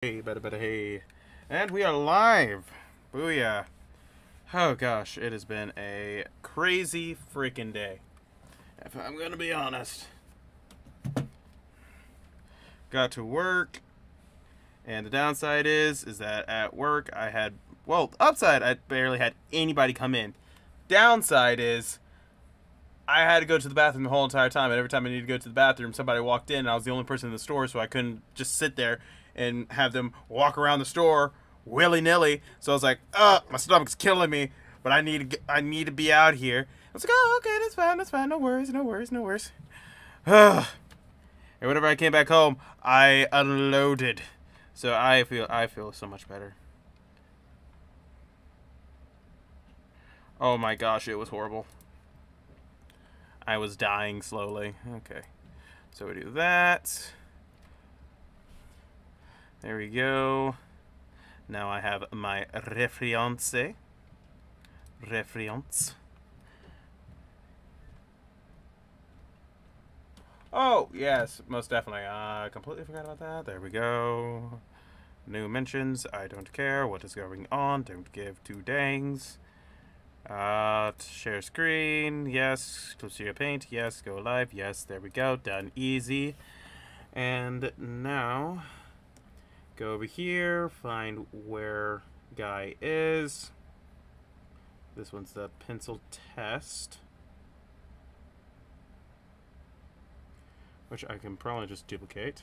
Hey, better, hey. And we are live. Booyah. Oh gosh, it has been a crazy freaking day. If I'm gonna be honest. Got to work, and the downside is that at work I had, well, upside I barely had anybody come in. Downside is I had to go to the bathroom the whole entire time, and every time I needed to go to the bathroom, somebody walked in, and I was the only person in the store, so I couldn't just sit there and have them walk around the store willy nilly. So I was like, my stomach's killing me, but I need to be out here. I was like, oh, okay, that's fine, no worries, no worries, no worries. And whenever I came back home, I unloaded, so I feel so much better. Oh my gosh, it was horrible. I was dying slowly. Okay. So we do that. There we go. Now I have my refriance. Oh, yes, most definitely. I completely forgot about that. There we go. New mentions. I don't care what is going on. Don't give two dangs. Share screen. Yes. Close to your paint. Yes. Go live. Yes. There we go. Done easy. And now go over here. Find where guy is. This one's the pencil test, which I can probably just duplicate.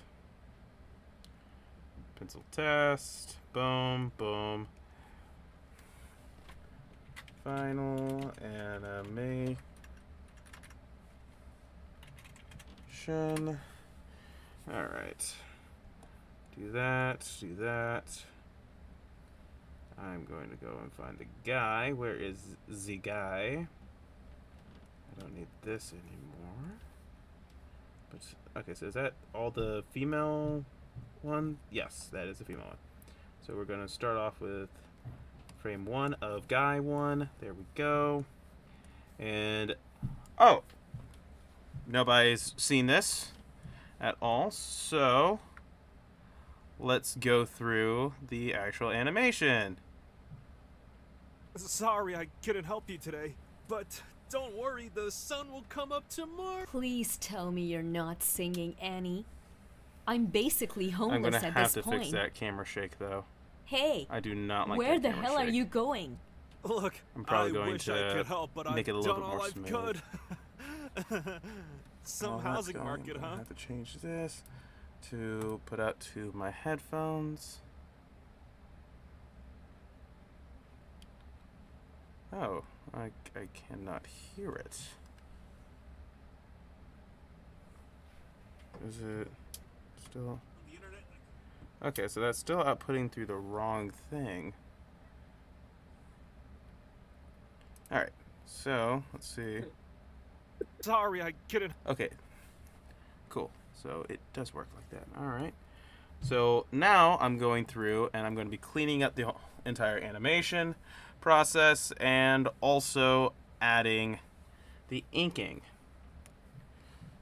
Pencil test. Boom. Boom. Final animation. Alright. Do that. Do that. I'm going to go and find the guy. Where is the guy? I don't need this anymore. But okay, so is that all the female one? Yes, that is the female one. So we're going to start off with frame 1 of guy 1. There we go. And oh, nobody's seen this at all, so let's go through the actual animation. Sorry I couldn't help you today, but don't worry, the sun will come up tomorrow. Please tell me you're not singing, Annie. I'm basically I'm homeless gonna at have this to point. fix that camera shake though. Hey, I do not like where that the camera hell are shake. you going? Look, I'm probably I going wish to I could help, but make I've it a little done bit all more I smooth. could. Some Oh, housing going. market, I'm huh? gonna have to change this to put out to my headphones. Oh, I cannot hear it. Is it still? The internet. Okay, so that's still outputting through the wrong thing. Alright, so let's see. Sorry I couldn't. Okay, cool. So it does work like that. Alright. So now I'm going through and I'm going to be cleaning up the entire animation process and also adding the inking.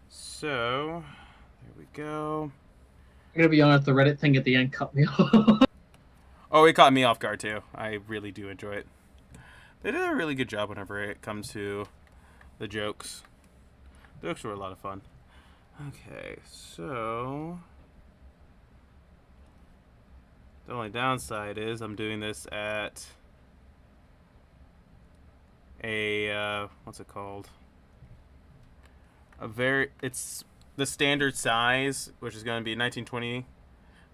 So there we go. I'm gonna be honest, the Reddit thing at the end cut me off. Oh, it caught me off guard too. I really do enjoy it. They did a really good job whenever it comes to the jokes. The jokes were a lot of fun. Okay, so the only downside is I'm doing this at a what's it called? It's the standard size, which is going to be 1920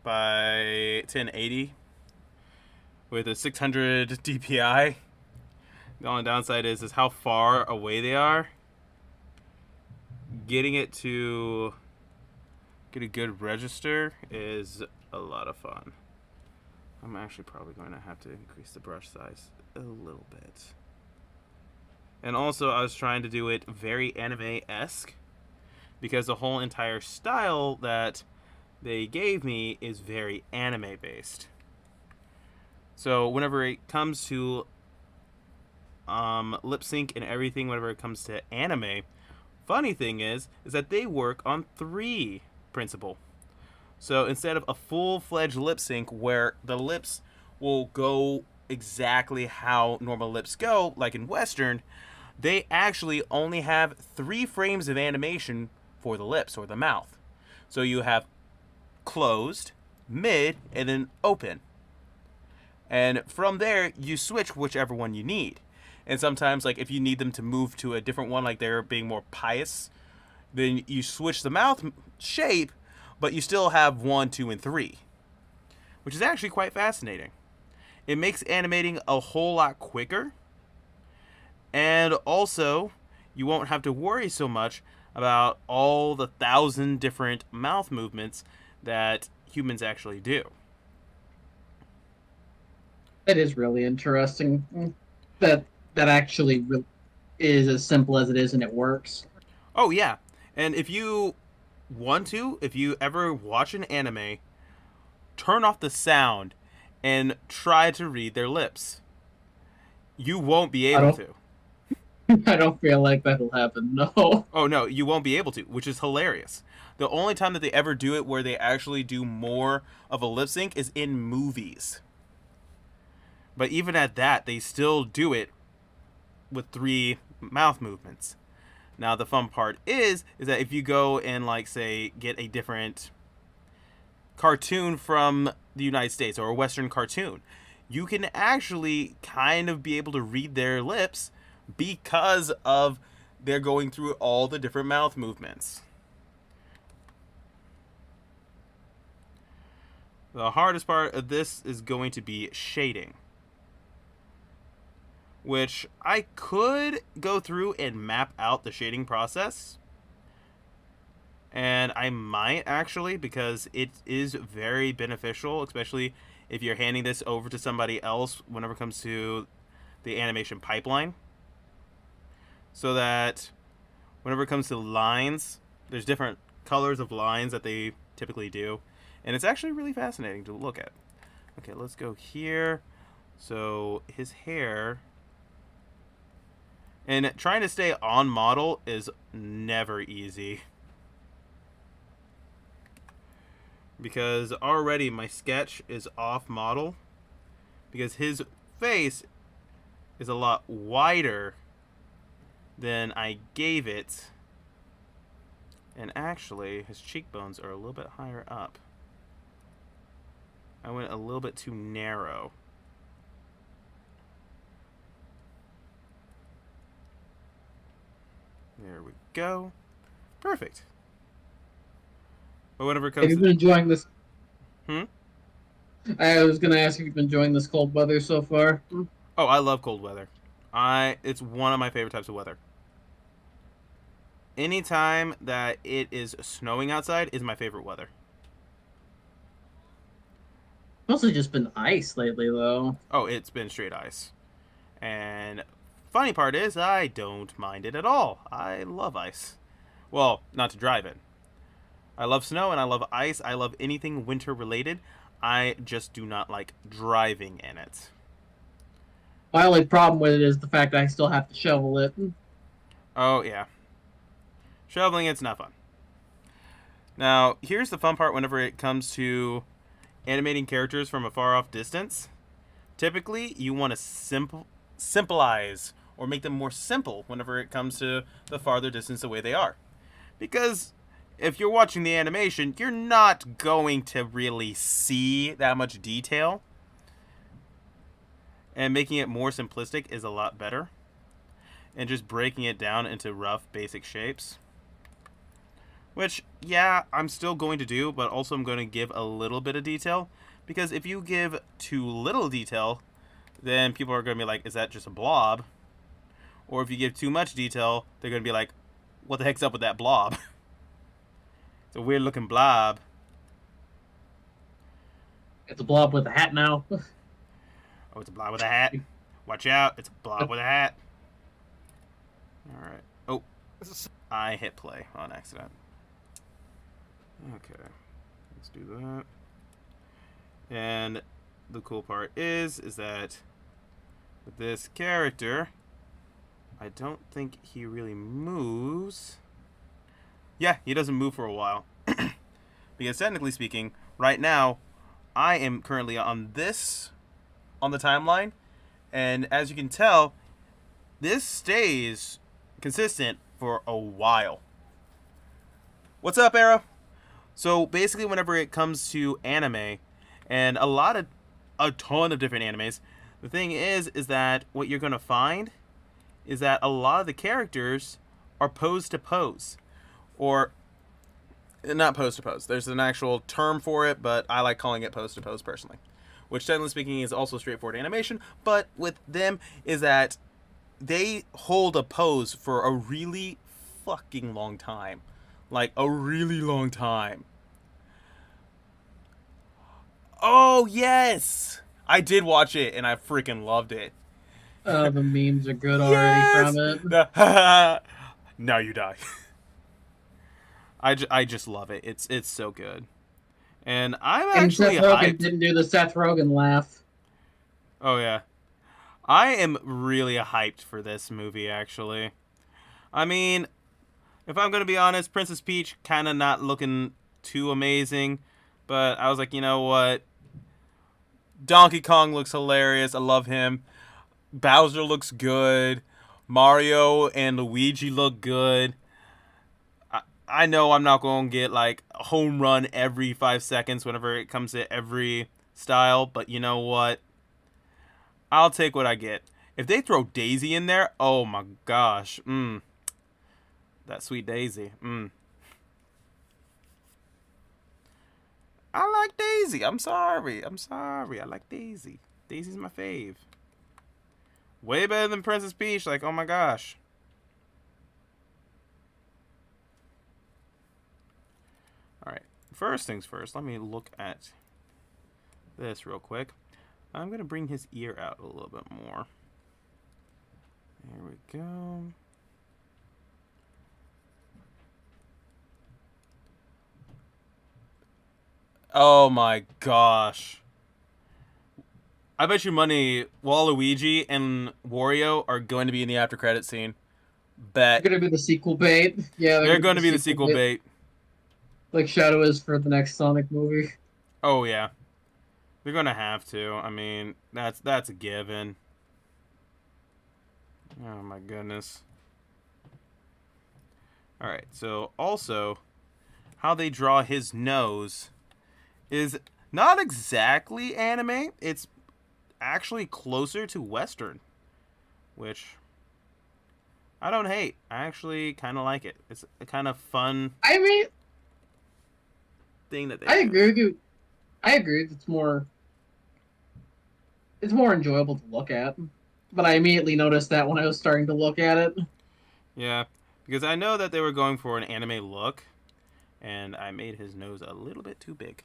by 1080 with a 600 DPI. The only downside is how far away they are. Getting it to get a good register is a lot of fun. I'm actually probably going to have to increase the brush size a little bit. And also, I was trying to do it very anime-esque because the whole entire style that they gave me is very anime-based. So whenever it comes to lip sync and everything, whenever it comes to anime, funny thing is that they work on 3 principle. So instead of a full-fledged lip sync where the lips will go exactly how normal lips go, like in Western, they actually only have 3 frames of animation for the lips or the mouth. So you have closed, mid, and then open. And from there, you switch whichever one you need. And sometimes, like, if you need them to move to a different one, like they're being more pious, then you switch the mouth shape, but you still have 1, 2, and 3, which is actually quite fascinating. It makes animating a whole lot quicker, and also you won't have to worry so much about all the 1,000 different mouth movements that humans actually do. That is really interesting. That that actually is as simple as it is, and it works. Oh yeah, and if you want to, if you ever watch an anime, turn off the sound and try to read their lips. You won't be I able don't. to. I don't feel like that'll happen. No. Oh no, you won't be able to, which is hilarious. The only time that they ever do it where they actually do more of a lip sync is in movies. But even at that, they still do it with 3 mouth movements. Now the fun part is that if you go and, like, say, get a different cartoon from the United States or a Western cartoon, you can actually kind of be able to read their lips because of they're going through all the different mouth movements. The hardest part of this is going to be shading, which I could go through and map out the shading process. And I might actually, because it is very beneficial, especially if you're handing this over to somebody else whenever it comes to the animation pipeline. So that whenever it comes to lines, there's different colors of lines that they typically do. And it's actually really fascinating to look at. Okay, let's go here. So his hair. And trying to stay on model is never easy. Because already my sketch is off model. Because his face is a lot wider than I gave it. And actually, his cheekbones are a little bit higher up. I went a little bit too narrow. There we go. Perfect. But whenever it comes Have you been enjoying this? Hmm? I was gonna ask if you've been enjoying this cold weather so far. Oh, I love cold weather. It's one of my favorite types of weather. Anytime that it is snowing outside is my favorite weather. Mostly just been ice lately, though. Oh, it's been straight ice. And funny part is I don't mind it at all. I love ice. Well, not to drive in. I love snow and I love ice. I love anything winter related. I just do not like driving in it. My only problem with it is the fact that I still have to shovel it. Oh, yeah. Shoveling, it's not fun. Now, here's the fun part whenever it comes to animating characters from a far off distance. Typically, you want to simplize or make them more simple whenever it comes to the farther distance away they are. Because if you're watching the animation, you're not going to really see that much detail. And making it more simplistic is a lot better. And just breaking it down into rough, basic shapes. Which, yeah, I'm still going to do, but also I'm going to give a little bit of detail. Because if you give too little detail, then people are going to be like, is that just a blob? Or if you give too much detail, they're going to be like, what the heck's up with that blob? It's a weird looking blob. It's a blob with a hat now. Oh, it's a blob with a hat. Watch out, it's a blob with a hat. Alright. Oh, I hit play on accident. Okay, let's do that. And the cool part is that with this character, I don't think he really moves. Yeah, he doesn't move for a while. Because technically speaking, right now, I am currently on the timeline, and as you can tell, this stays consistent for a while. What's up, Arrow? So basically, whenever it comes to anime, and a ton of different animes, the thing is that what you're gonna find is that a lot of the characters are pose to pose, or not pose to pose. There's an actual term for it, but I like calling it pose to pose personally, which technically speaking is also straightforward animation. But with them is that they hold a pose for a really fucking long time, like a really long time. Oh yes, I did watch it and I freaking loved it. The memes are good already Yes. from it. Now you die. I just love it. It's so good, and I'm And actually Seth Rogen hyped. didn't do the Seth Rogen laugh. Oh yeah, I am really hyped for this movie. Actually, I mean, if I'm gonna be honest, Princess Peach kind of not looking too amazing, but I was like, you know what? Donkey Kong looks hilarious. I love him. Bowser looks good. Mario and Luigi look good. I know I'm not going to get like a home run every 5 seconds whenever it comes to every style, but you know what? I'll take what I get. If they throw Daisy in there, oh my gosh. That sweet Daisy. I like Daisy. I'm sorry. I like Daisy. Daisy's my fave. Way better than Princess Peach. Like, oh my gosh. Alright. First things first. Let me look at this real quick. I'm going to bring his ear out a little bit more. There we go. Oh my gosh. I bet you money Waluigi and Wario are going to be in the after credit scene. Bet. They're gonna be the sequel bait. Yeah, They're going to be the sequel bait. like Shadow is for the next Sonic movie. Oh yeah. They're going to have to. I mean, that's a given. Oh my goodness. Alright, so also, how they draw his nose is not exactly anime. It's actually closer to Western, which I don't hate. I actually kind of like it. It's a kind of fun I mean, thing that they I do. agree with you. I agree. It's more enjoyable to look at. But I immediately noticed that when I was starting to look at it. Yeah, because I know that they were going for an anime look, and I made his nose a little bit too big.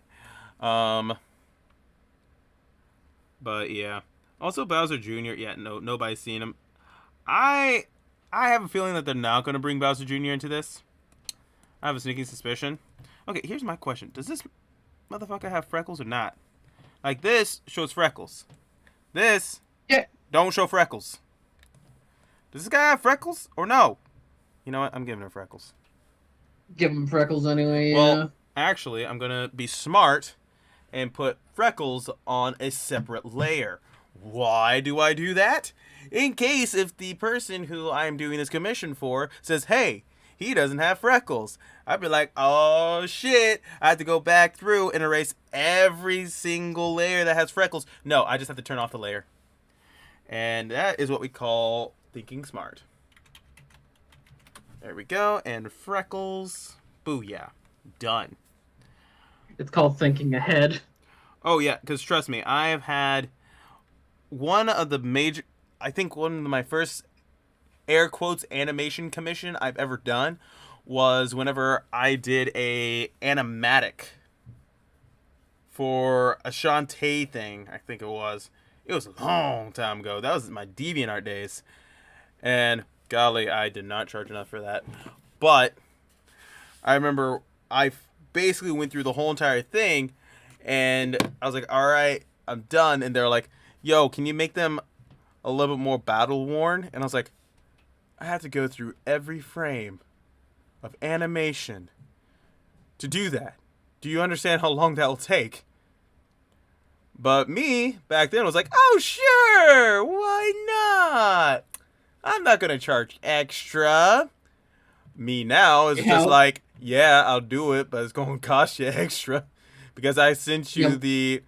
But yeah. Also Bowser Jr. Yeah, nobody's seen him. I have a feeling that they're not going to bring Bowser Jr. into this. I have a sneaking suspicion. Okay, here's my question. Does this motherfucker have freckles or not? Like, this shows freckles. This Yeah, don't show freckles. Does this guy have freckles or no? You know what? I'm giving him freckles. give him freckles anyway. Yeah. Well, actually, I'm going to be smart and put freckles on a separate layer. Why do I do that? In case if the person who I'm doing this commission for says, hey, he doesn't have freckles, I'd be like, oh shit, I have to go back through and erase every single layer that has freckles. No, I just have to turn off the layer. And that is what we call thinking smart. There we go, and freckles, booyah, done. It's called thinking ahead. Oh yeah, because trust me, I have had one of my first air quotes animation commission I've ever done was whenever I did a animatic for a Shantae thing. I think it was a long time ago. That was my DeviantArt days, and golly, I did not charge enough for that. But I remember I basically went through the whole entire thing, and I was like, all right, I'm done. And they're like, yo, can you make them a little bit more battle worn? And I was like, I have to go through every frame of animation to do that. Do you understand how long that will take? But me, back then, was like, oh, sure, why not? I'm not going to charge extra. Me now is just like, yeah, I'll do it, but it's going to cost you extra. Because I sent you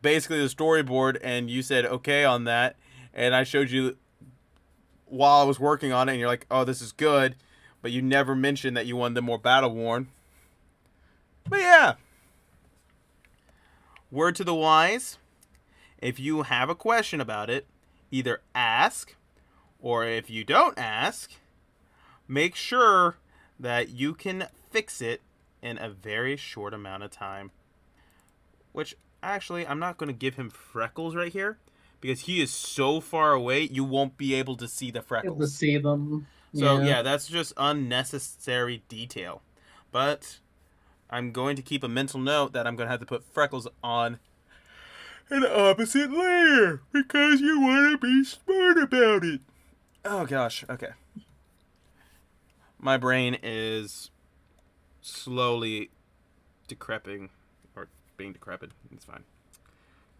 basically the storyboard, and you said okay on that. And I showed you while I was working on it, and you're like, oh, this is good. But you never mentioned that you wanted them more battle-worn. But yeah. Word to the wise, if you have a question about it, either ask, or if you don't ask, make sure that you can fix it in a very short amount of time. Which, actually, I'm not going to give him freckles right here, because he is so far away, you won't be able to see the freckles. Able to see them. So, yeah, that's just unnecessary detail. But I'm going to keep a mental note that I'm going to have to put freckles on an opposite layer because you want to be smart about it. Oh, gosh. Okay. My brain is slowly decreping or being decrepit. It's fine.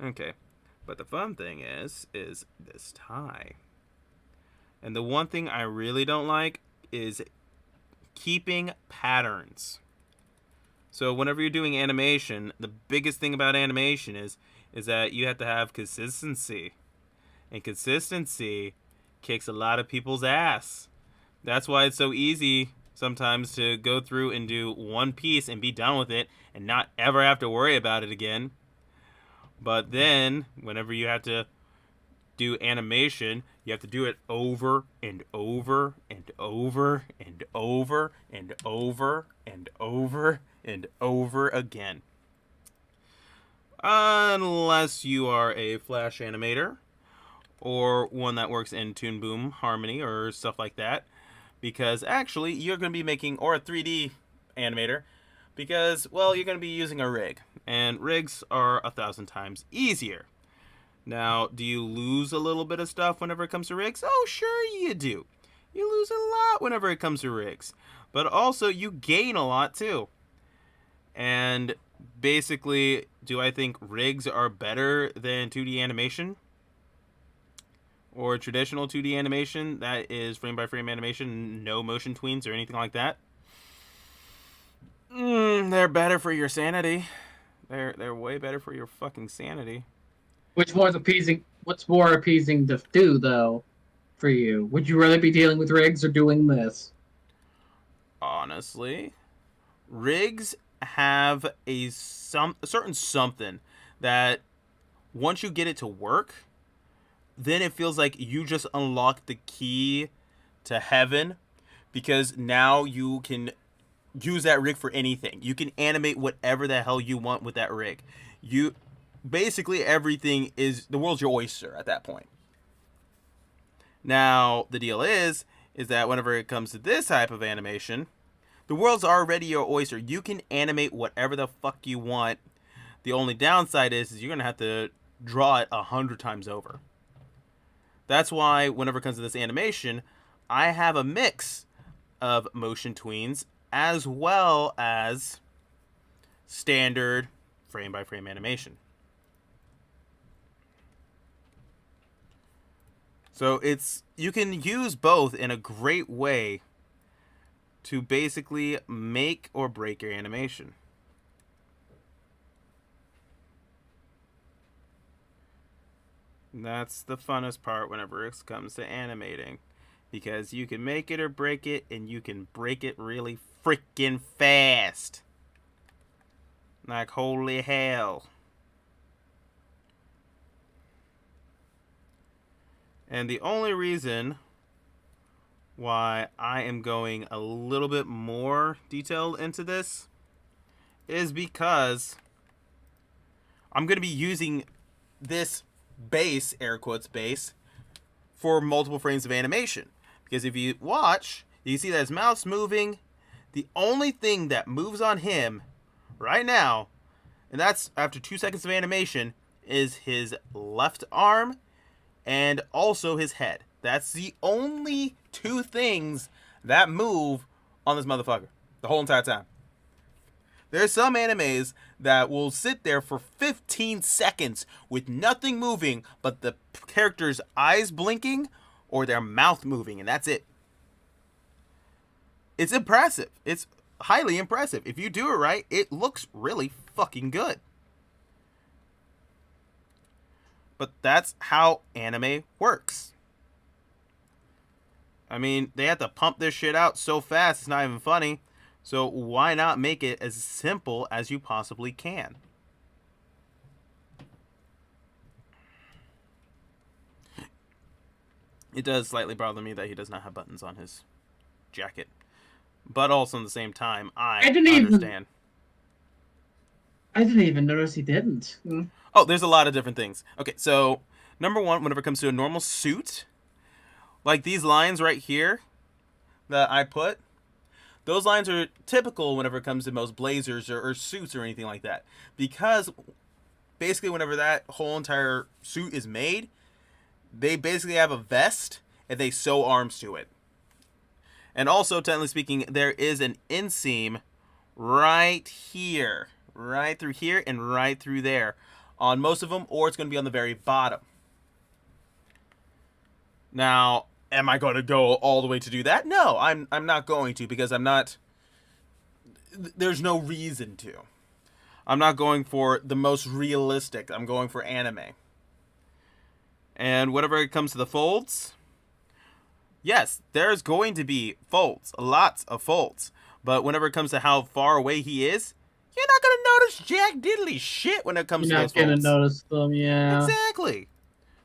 Okay. But the fun thing is this tie. And the one thing I really don't like is keeping patterns. So whenever you're doing animation, the biggest thing about animation is that you have to have consistency. And consistency kicks a lot of people's ass. That's why it's so easy sometimes to go through and do one piece and be done with it and not ever have to worry about it again. But then, whenever you have to do animation, you have to do it over and over and over and over and over and over and over again. Unless you are a Flash animator or one that works in Toon Boom, Harmony, or stuff like that. Because actually, you're going to be making, or a 3D animator, because, well, you're going to be using a rig. And rigs are 1,000 times easier. Now, do you lose a little bit of stuff whenever it comes to rigs? Oh, sure you do. You lose a lot whenever it comes to rigs. But also, you gain a lot, too. And basically, do I think rigs are better than 2D animation? Or traditional 2D animation that is frame-by-frame animation, no motion tweens or anything like that? They're better for your sanity. They're way better for your fucking sanity. What's more appeasing to do, though, for you? Would you rather be dealing with rigs or doing this? Honestly, rigs have a certain something that once you get it to work, then it feels like you just unlock the key to heaven, because now you can use that rig for anything. You can animate whatever the hell you want with that rig. Basically everything is, the world's your oyster at that point. Now, the deal is that whenever it comes to this type of animation, the world's already your oyster. You can animate whatever the fuck you want. The only downside is you're going to have to draw it 100 times over. That's why whenever it comes to this animation, I have a mix of motion tweens as well as standard frame-by-frame animation. So you can use both in a great way to basically make or break your animation. That's the funnest part whenever it comes to animating, because you can make it or break it, and you can break it really freaking fast. Like holy hell. And the only reason why I am going a little bit more detailed into this is because I'm going to be using this base, air quotes base, for multiple frames of animation. Because if you watch, you can see that his mouth's moving. The only thing that moves on him right now, and that's after 2 seconds of animation, is his left arm and also his head. That's the only two things that move on this motherfucker the whole entire time. There's some animes that will sit there for 15 seconds with nothing moving but the character's eyes blinking or their mouth moving, and that's it. It's impressive. It's highly impressive. If you do it right, it looks really fucking good. But that's how anime works. I mean, they have to pump this shit out so fast, it's not even funny. So why not make it as simple as you possibly can? It does slightly bother me that he does not have buttons on his jacket. But also at the same time, I understand. I didn't even notice he didn't. Oh, there's a lot of different things. Okay, so number one, whenever it comes to a normal suit, like these lines right here that I put, those lines are typical whenever it comes to most blazers or suits or anything like that. Because basically whenever that whole entire suit is made, they basically have a vest and they sew arms to it. And also, technically speaking, there is an inseam right here. Right through here and right through there. On most of them, or it's going to be on the very bottom. Now, am I going to go all the way to do that? No, I'm not going to, because I'm not... There's no reason to. I'm not going for the most realistic. I'm going for anime. And whenever it comes to the folds, yes, there's going to be folds. Lots of folds. But whenever it comes to how far away he is, you're not going to notice jack diddly shit when it comes to those folds. You're not going to notice them, yeah. Exactly.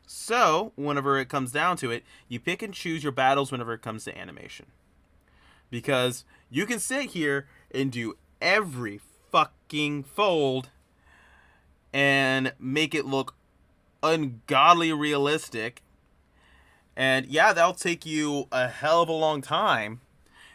So, whenever it comes down to it, you pick and choose your battles whenever it comes to animation. Because you can sit here and do every fucking fold and make it look ungodly realistic. And yeah, that'll take you a hell of a long time.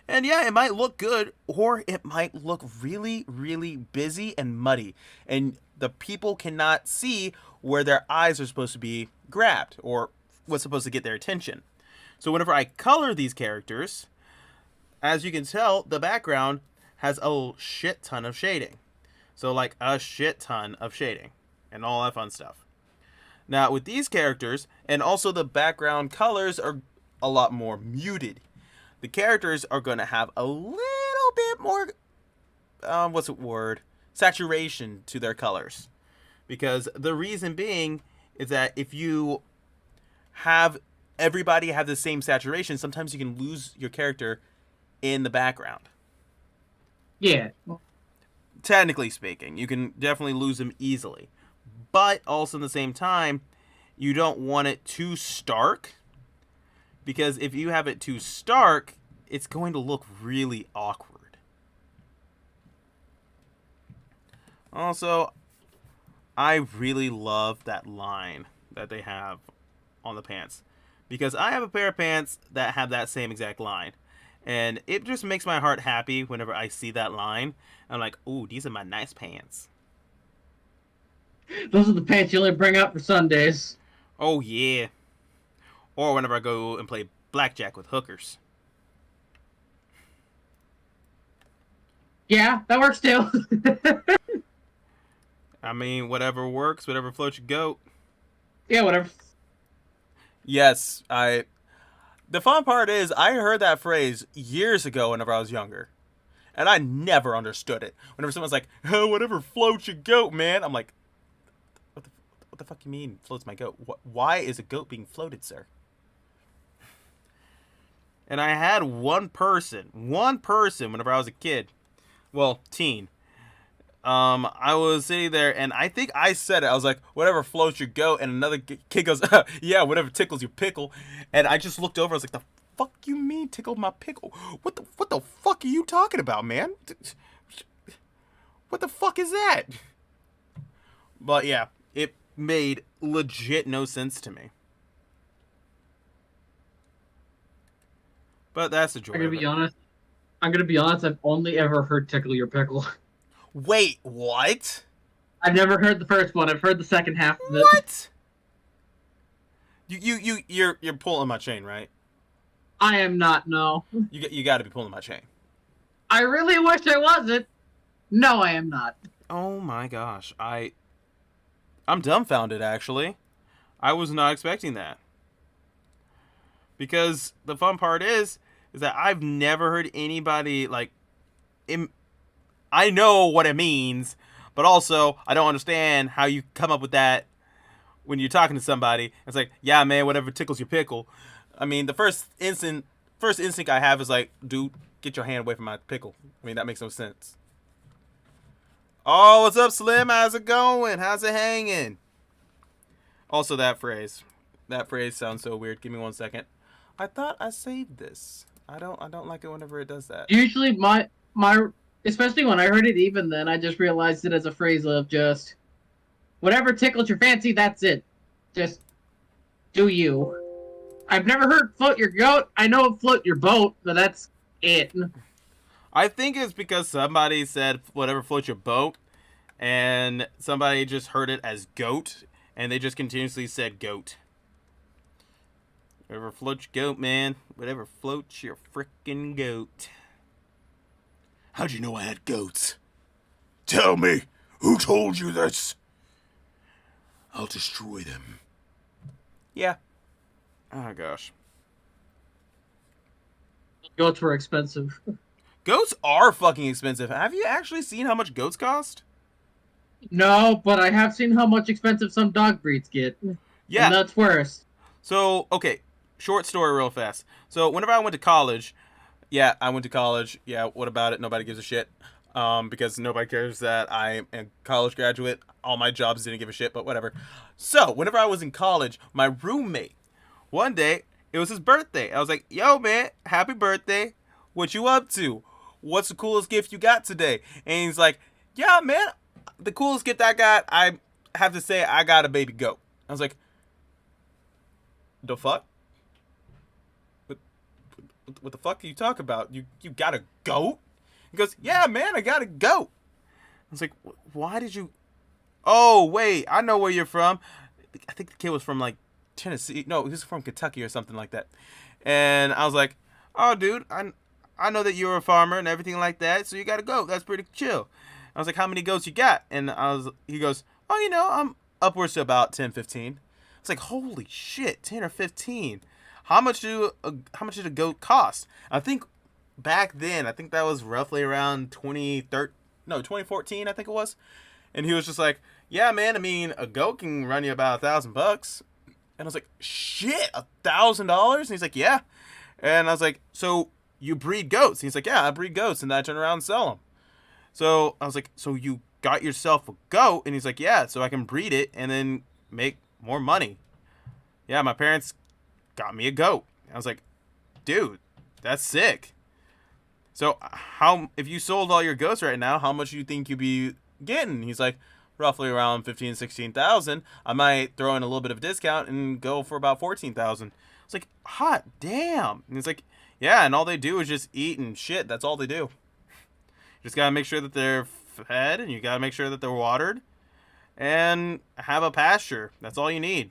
And yeah, it might look good, or it might look really, really busy and muddy. And the people cannot see where their eyes are supposed to be grabbed, or what's supposed to get their attention. So whenever I color these characters, as you can tell, the background has a shit ton of shading. So like a shit ton of shading, and all that fun stuff. Now with these characters, and also the background colors are a lot more muted. The characters are going to have a little bit more, saturation to their colors. Because the reason being is that if you have everybody have the same saturation, sometimes you can lose your character in the background. Yeah. Technically speaking, you can definitely lose them easily. But also at the same time, you don't want it too stark. Because if you have it too stark, it's going to look really awkward. Also, I really love that line that they have on the pants. Because I have a pair of pants that have that same exact line. And it just makes my heart happy whenever I see that line. I'm like, ooh, these are my nice pants. Those are the pants you only bring out for Sundays. Oh, yeah. Or whenever I go and play blackjack with hookers. Yeah, that works too. I mean, whatever works, whatever floats your goat. Yeah, whatever. Yes, the fun part is, I heard that phrase years ago whenever I was younger. And I never understood it. Whenever someone's like, oh, whatever floats your goat, man. I'm like, what the fuck you mean floats my goat? Why is a goat being floated, sir? And I had one person whenever I was a kid. Well, teen. I was sitting there, and I think I said it. I was like, whatever floats your goat. And another kid goes, yeah, whatever tickles your pickle. And I just looked over. I was like, the fuck you mean tickle my pickle? What the fuck are you talking about, man? What the fuck is that? But yeah, it made legit no sense to me. But that's the joy. I'm gonna be honest. I've only ever heard tickle your pickle. Wait, what? I've never heard the first one. I've heard the second half of it. What? You're pulling my chain, right? I am not. No. You got to be pulling my chain. I really wish I wasn't. No, I am not. Oh my gosh. I'm dumbfounded actually. I was not expecting that. Because the fun part is that I've never heard anybody like I know what it means, but also I don't understand how you come up with that when you're talking to somebody. It's like, yeah, man, whatever tickles your pickle. I mean, the first instinct I have is like, dude, get your hand away from my pickle. I mean, that makes no sense. Oh, what's up, Slim? How's it going? How's it hanging? Also, that phrase. That phrase sounds so weird. Give me 1 second. I thought I saved this. I don't like it whenever it does that. Usually, my especially when I heard it, even then, I just realized it as a phrase of just whatever tickles your fancy. That's it. Just do you. I've never heard float your goat. I know float your boat, but that's it. I think it's because somebody said whatever floats your boat, and somebody just heard it as goat, and they just continuously said goat. Whatever floats your goat, man. Whatever floats your frickin' goat. How'd you know I had goats? Tell me, who told you this? I'll destroy them. Yeah. Oh gosh. Goats were expensive. Goats are fucking expensive. Have you actually seen how much goats cost? No, but I have seen how much expensive some dog breeds get. Yeah. And that's worse. So, okay. Short story real fast. So, whenever I went to college, yeah, I went to college. Yeah, what about it? Nobody gives a shit. Because nobody cares that I'm a college graduate. All my jobs didn't give a shit, but whatever. So, whenever I was in college, my roommate, one day, it was his birthday. I was like, yo, man, happy birthday. What you up to? What's the coolest gift you got today? And he's like, yeah, man, the coolest gift I got, I have to say, I got a baby goat. I was like, the fuck? What the fuck are you talking about? You got a goat? He goes, yeah, man, I got a goat. I was like, why did you? Oh, wait, I know where you're from. I think the kid was from like Tennessee. No, he was from Kentucky or something like that. And I was like, oh, dude, I know that you're a farmer and everything like that, so you got a goat. That's pretty chill. I was like, how many goats you got? And he goes, oh, I'm upwards to about 10, 15. I was like, holy shit, 10 or 15. How much did a goat cost? I think back then, I think that was roughly around 2014, I think it was. And he was just like, yeah, man, I mean, a goat can run you about $1,000. And I was like, shit, $1,000? And he's like, yeah. And I was like, so you breed goats? And he's like, yeah, I breed goats, and then I turn around and sell them. So I was like, so you got yourself a goat? And he's like, yeah, so I can breed it and then make more money. Yeah, my parents got me a goat. I was like, dude, that's sick. So if you sold all your goats right now, how much do you think you'd be getting? He's like, roughly around 15, 16,000. I might throw in a little bit of a discount and go for about 14,000. It's like, hot damn. And he's like, yeah, and all they do is just eat and shit. That's all they do. You just gotta make sure that they're fed, and you gotta make sure that they're watered, and have a pasture. That's all you need.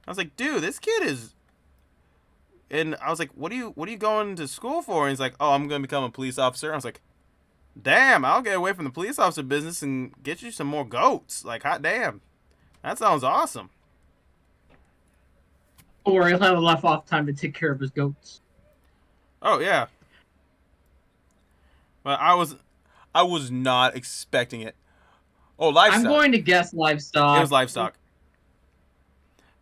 I was like, dude, this kid is. And I was like, what are you going to school for? And he's like, oh, I'm gonna become a police officer. I was like, damn, I'll get away from the police officer business and get you some more goats. Like, hot damn, that sounds awesome. Or he'll have enough off time to take care of his goats. Oh yeah. But I was not expecting it. Oh, livestock. I'm going to guess livestock. It was livestock.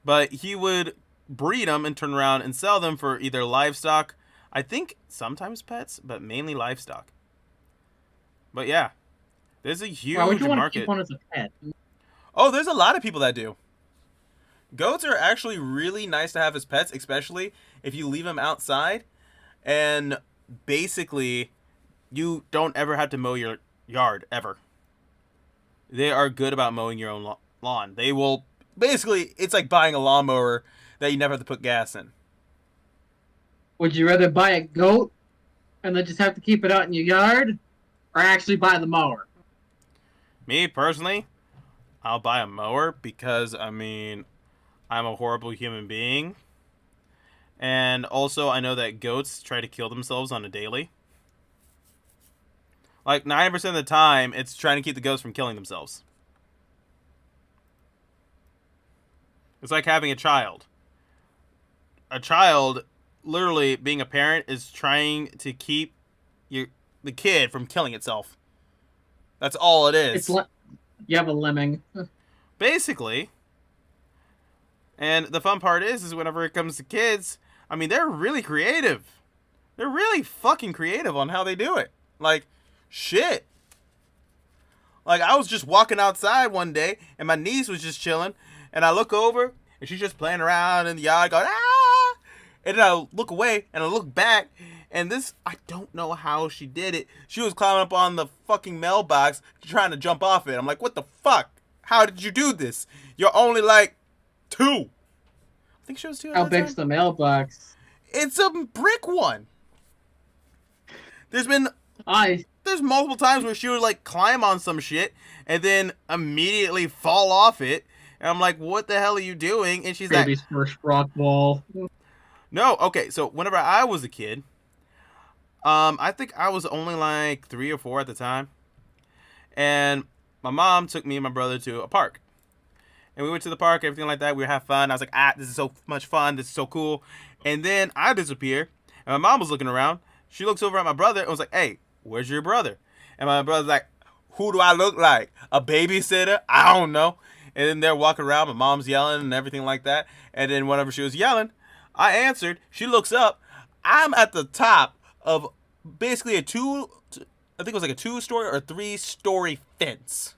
But he would breed them and turn around and sell them for either livestock, I think sometimes pets, but mainly livestock. But yeah, there's a huge Why would you want market. to keep one as a pet? Oh, there's a lot of people that do. Goats are actually really nice to have as pets, especially if you leave them outside. And basically, you don't ever have to mow your yard, ever. They are good about mowing your own lawn. They will, basically, it's like buying a lawnmower that you never have to put gas in. Would you rather buy a goat and then just have to keep it out in your yard, or actually buy the mower? Me, personally, I'll buy a mower because, I mean, I'm a horrible human being. And also, I know that goats try to kill themselves on a daily. Like 90% of the time, it's trying to keep the ghosts from killing themselves. It's like having a child. A child, literally being a parent, is trying to keep the kid from killing itself. That's all it is. You have a lemming. Basically. And the fun part is whenever it comes to kids, I mean, they're really creative. They're really fucking creative on how they do it. Like, shit. Like, I was just walking outside one day, and my niece was just chilling, and I look over, and she's just playing around in the yard, going, ah! And then I look away, and I look back, and this, I don't know how she did it. She was climbing up on the fucking mailbox, trying to jump off it. I'm like, what the fuck? How did you do this? You're only like 2. I think she was 2 at How that big's time. the mailbox? It's a brick one. There's multiple times where she would like climb on some shit and then immediately fall off it. And I'm like, what the hell are you doing? And she's Baby's first rock wall. no, okay, so whenever I was a kid, I think I was only like 3 or 4 at the time. And my mom took me and my brother to a park. And we went to the park, everything like that. We were having fun. I was like, this is so much fun. This is so cool. And then I disappear. And my mom was looking around. She looks over at my brother and was like, hey, where's your brother? And my brother's like, who do I look like? A babysitter? I don't know. And then they're walking around. My mom's yelling and everything like that. And then whenever she was yelling, I answered. She looks up. I'm at the top of basically I think it was like a 2-story or 3-story fence.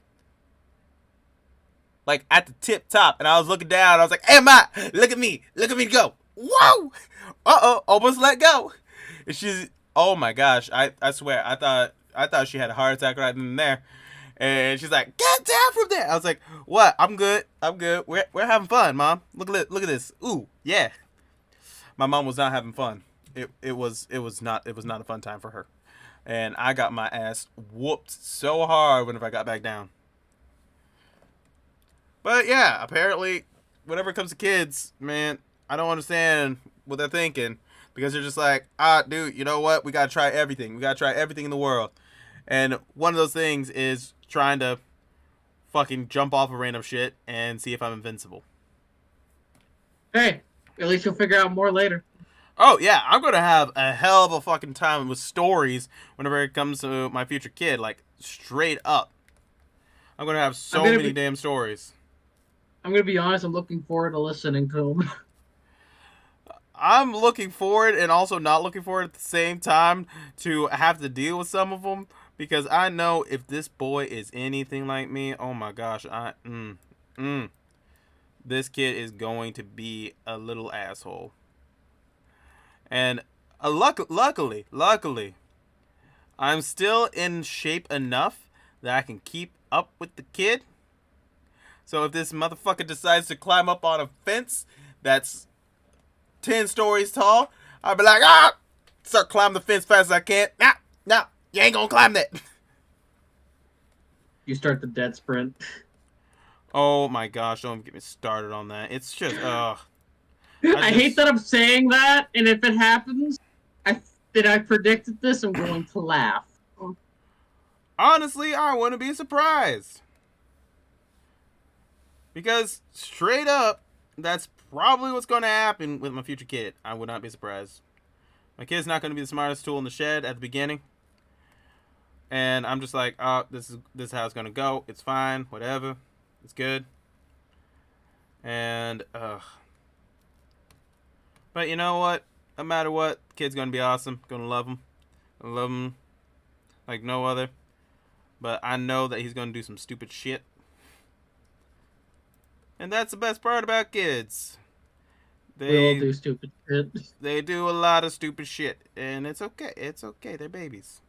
Like at the tip top. And I was looking down. I was like, hey, Ma, look at me. Look at me go. Whoa. Uh-oh. Almost let go. And she's, oh my gosh. I swear. I thought she had a heart attack right then and there. And she's like, get down from there. I was like, what? I'm good. We're having fun, Mom. Look at this. Ooh, yeah. My mom was not having fun. It was not a fun time for her. And I got my ass whooped so hard whenever I got back down. But yeah, apparently, whenever it comes to kids, man, I don't understand what they're thinking. Because they're just like, dude, you know what? We gotta try everything. We gotta try everything in the world. And one of those things is trying to fucking jump off of random shit and see if I'm invincible. Hey, at least you'll figure out more later. Oh, yeah, I'm going to have a hell of a fucking time with stories whenever it comes to my future kid. Like, straight up. I'm going to have so many damn stories. I'm going to be honest, I'm looking forward to listening to them. I'm looking forward and also not looking forward at the same time to have to deal with some of them. Because I know if this boy is anything like me, oh my gosh, this kid is going to be a little asshole. And luckily, I'm still in shape enough that I can keep up with the kid. So if this motherfucker decides to climb up on a fence that's 10 stories tall, I'll be like, start climbing the fence fast as I can. Nah, you ain't gonna climb that. You start the dead sprint. Oh my gosh, don't get me started on that. It's just, I hate that I'm saying that, and if it happens, I predicted this, I'm going to laugh. Honestly, I wouldn't be surprised. Because, straight up, that's probably what's going to happen with my future kid. I would not be surprised. My kid's not going to be the smartest tool in the shed at the beginning. And I'm just like, this is how it's going to go. It's fine, whatever. It's good. And, but you know what? No matter what, the kid's going to be awesome. Going to love him. I love him like no other. But I know that he's going to do some stupid shit. And that's the best part about kids. We all do stupid shit. They do a lot of stupid shit. And it's okay. It's okay. They're babies.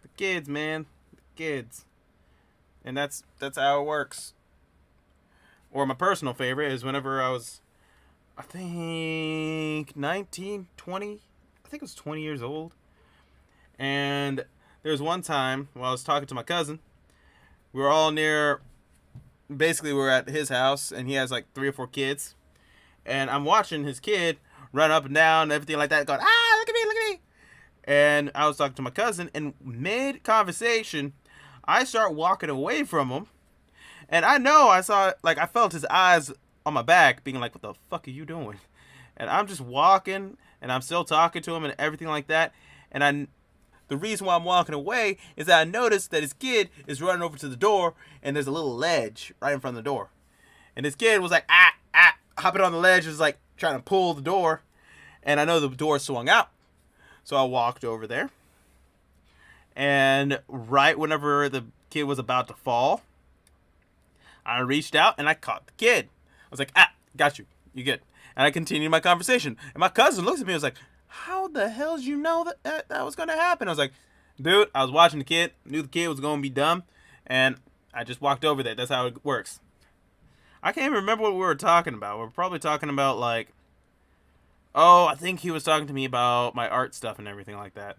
The kids, man. The kids. And that's how it works. Or my personal favorite is whenever I was, I think, 19, 20. I think I was 20 years old. And there was one time while I was talking to my cousin. We were all near, basically we were at his house. And he has like 3 or 4 kids. And I'm watching his kid run up and down and everything like that. Going, look at me, look at me. And I was talking to my cousin, and mid-conversation, I start walking away from him. And I know I felt his eyes on my back being like, what the fuck are you doing? And I'm just walking, and I'm still talking to him and everything like that. And the reason why I'm walking away is that I noticed that his kid is running over to the door, and there's a little ledge right in front of the door. And this kid was like, hopping on the ledge, was like trying to pull the door. And I know the door swung out. So I walked over there. And right whenever the kid was about to fall, I reached out and I caught the kid. I was like, got you. You good. And I continued my conversation. And my cousin looks at me and was like, how the hell did you know that was going to happen? I was like, dude, I was watching the kid. Knew the kid was going to be dumb. And I just walked over there. That's how it works. I can't even remember what we were talking about. We were probably talking about like, I think he was talking to me about my art stuff and everything like that.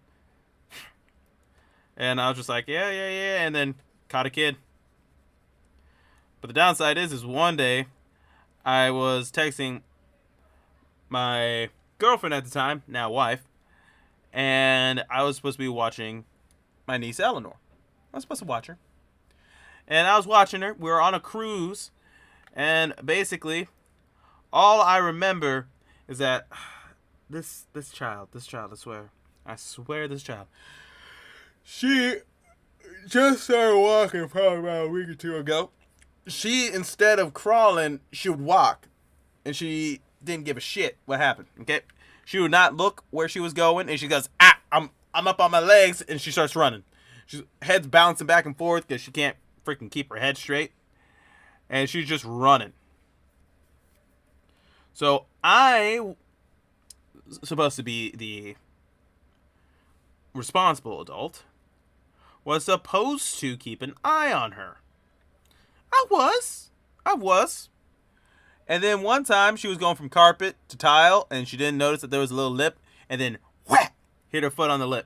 And I was just like, yeah. And then caught a kid. But the downside is one day I was texting my girlfriend at the time, now wife, and I was supposed to be watching my niece Eleanor. I was supposed to watch her. And I was watching her. We were on a cruise. And basically, all I remember is that this child, I swear this child, she just started walking probably about a week or two ago. She, instead of crawling, she would walk. And she didn't give a shit what happened, okay? She would not look where she was going, and she goes, I'm up on my legs, and she starts running. She's head's bouncing back and forth because she can't freaking keep her head straight. And she's just running. So I supposed to be the responsible adult, was supposed to keep an eye on her. I was. And then one time she was going from carpet to tile, and she didn't notice that there was a little lip, and then whack, hit her foot on the lip.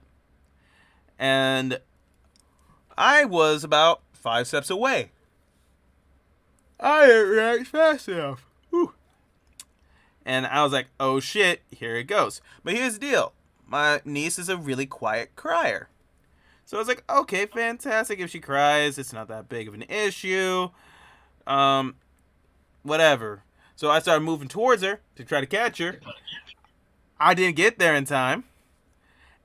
And I was about 5 steps away. I didn't react fast enough. Whew. And I was like, oh shit, here it goes. But here's the deal. My niece is a really quiet crier. So I was like, okay, fantastic. If she cries, it's not that big of an issue. Whatever. So I started moving towards her to try to catch her. I didn't get there in time.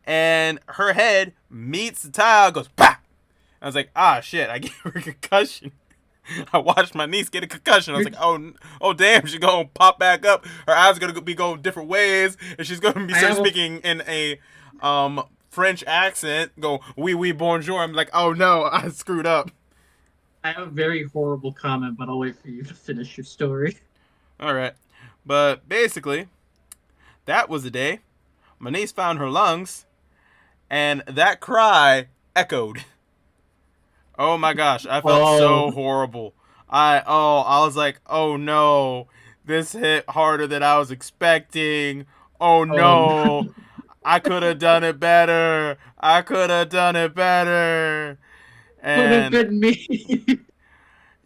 And her head meets the tile, goes, bah! I was like, shit, I gave her a concussion. I watched my niece get a concussion. I was like, oh damn, she's going to pop back up. Her eyes are going to be going different ways. And she's going to be speaking in a French accent. Go, oui, bonjour. I'm like, oh no, I screwed up. I have a very horrible comment, but I'll wait for you to finish your story. All right. But basically, that was the day my niece found her lungs. And that cry echoed. Oh my gosh, I felt so horrible. I was like, oh no, this hit harder than I was expecting. Oh no, I could have done it better. And Could have been me.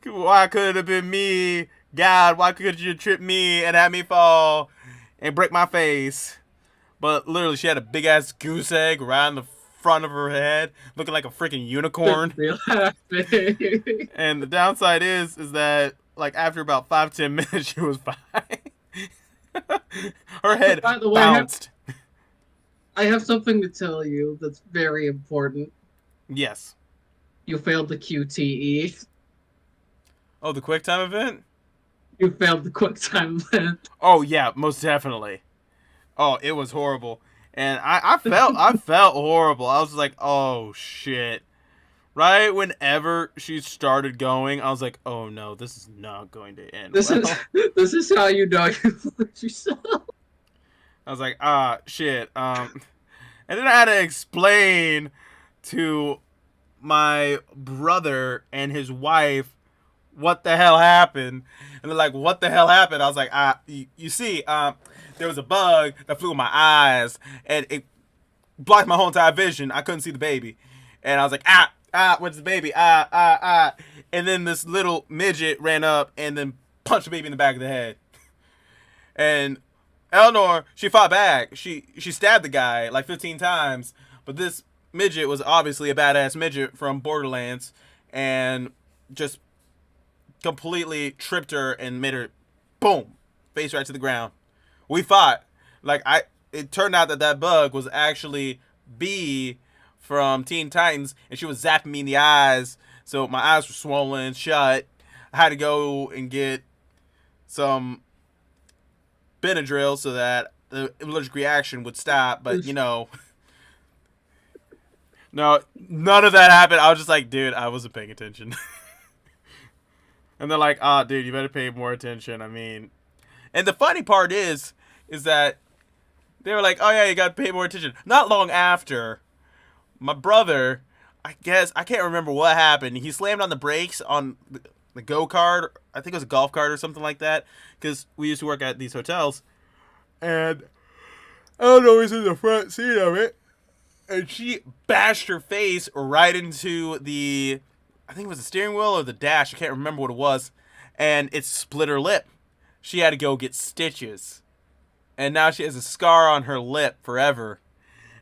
Why could it have been me? God, why could you trip me and have me fall and break my face? But literally, she had a big ass goose egg right in the front of her head, looking like a freaking unicorn. And the downside is that like after about 5-10 minutes, she was fine. Her head By the way, bounced. I have something to tell you that's very important. Yes. You failed the QTE. Oh, the QuickTime event? You failed the QuickTime event. Oh yeah, most definitely. Oh, it was horrible. And I felt horrible. I was like, oh shit. Right whenever she started going, I was like, oh no, this is not going to end this well. This is how you know you flipped yourself. I was like, shit. And then I had to explain to my brother and his wife what the hell happened. And they're like, what the hell happened? I was like, you see, there was a bug that flew in my eyes, and it blocked my whole entire vision. I couldn't see the baby. And I was like, where's the baby? And then this little midget ran up and then punched the baby in the back of the head. And Eleanor, she fought back. She stabbed the guy like 15 times, But this midget was obviously a badass midget from Borderlands and just completely tripped her and made her, boom, face right to the ground. We fought. It turned out that bug was actually B from Teen Titans, and she was zapping me in the eyes, so my eyes were swollen shut. I had to go and get some Benadryl so that the allergic reaction would stop, but no, none of that happened. I was just like, dude, I wasn't paying attention. And they're like, dude, you better pay more attention. I mean, and the funny part is that they were like, oh yeah, you gotta pay more attention. Not long after, my brother, I guess, I can't remember what happened. He slammed on the brakes on the go-kart. I think it was a golf cart or something like that. Because we used to work at these hotels. And I don't know, he's in the front seat of it. And she bashed her face right into I think it was the steering wheel or the dash. I can't remember what it was. And it split her lip. She had to go get stitches. And now she has a scar on her lip forever.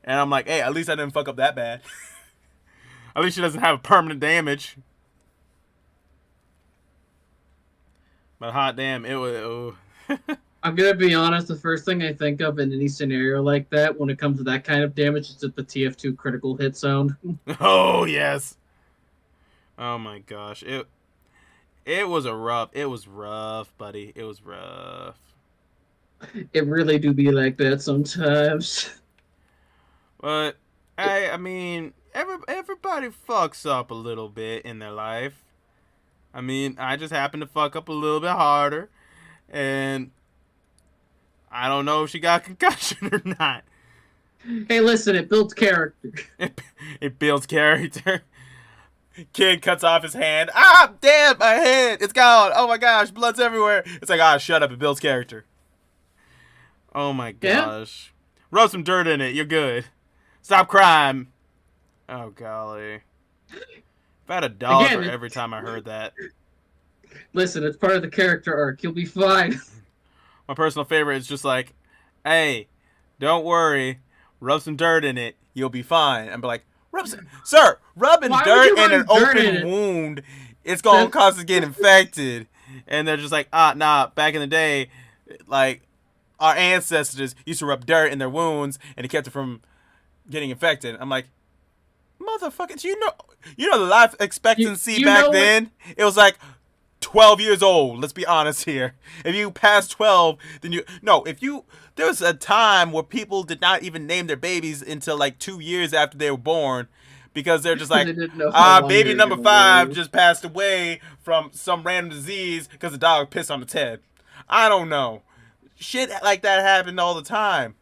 And I'm like, hey, at least I didn't fuck up that bad. At least she doesn't have permanent damage. But hot damn, it was... Oh. I'm gonna be honest, the first thing I think of in any scenario like that, when it comes to that kind of damage, is at the TF2 critical hit sound. Oh, yes. Oh my gosh. It was rough, buddy. It was rough. It really do be like that sometimes. But I mean, everybody fucks up a little bit in their life. I mean, I just happened to fuck up a little bit harder, and I don't know if she got concussion or not. Hey, listen, it builds character. It builds character. Kid cuts off his hand. Ah, damn, my hand. It's gone. Oh my gosh, blood's everywhere. It's like, shut up. It builds character. Oh my gosh. Yeah. Rub some dirt in it. You're good. Stop crying. Oh, golly. If I had $1 for every time I heard that. Listen, it's part of the character arc. You'll be fine. My personal favorite is just like, hey, don't worry. Rub some dirt in it. You'll be fine. And be like, sir, rubbing dirt in an open wound, it's going to cause it to get infected. And they're just like, nah, back in the day, like, our ancestors used to rub dirt in their wounds, and it kept it from getting infected. I'm like, motherfucker, you know the life expectancy back then? It was like 12 years old. Let's be honest here. If you passed 12, then there was a time where people did not even name their babies until like 2 years after they were born, because they're just like, baby number 5 just passed away from some random disease because the dog pissed on its head. I don't know. Shit like that happened all the time.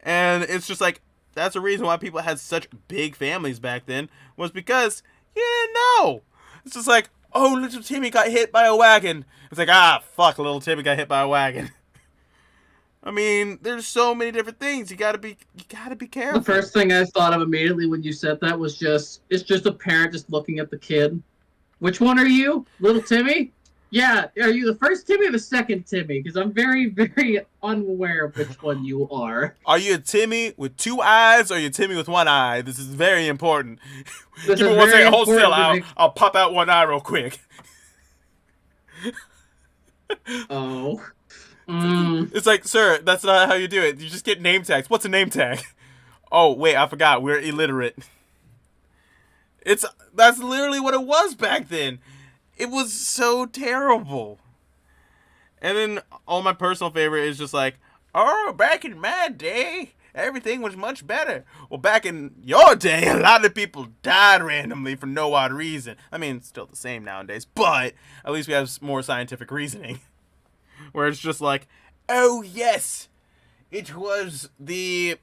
And it's just like, that's the reason why people had such big families back then, was because you didn't know. It's just like, oh, little Timmy got hit by a wagon. It's like, fuck, little Timmy got hit by a wagon. I mean, there's so many different things. You gotta be careful. The first thing I thought of immediately when you said that was it's just a parent just looking at the kid. Which one are you? Little Timmy? Yeah, are you the first Timmy or the second Timmy? Because I'm very, very unaware of which one you are. Are you a Timmy with 2 eyes or are you a Timmy with 1 eye? This is very important. Give me 1 second. Hold still. I'll pop out 1 eye real quick. Oh. It's like, sir, that's not how you do it. You just get name tags. What's a name tag? Oh, wait, I forgot. We're illiterate. That's literally what it was back then. It was so terrible. And then my personal favorite is just like, oh, back in my day, everything was much better. Well, back in your day, a lot of people died randomly for no odd reason. I mean, it's still the same nowadays, but at least we have more scientific reasoning. Where it's just like, oh, yes, it was I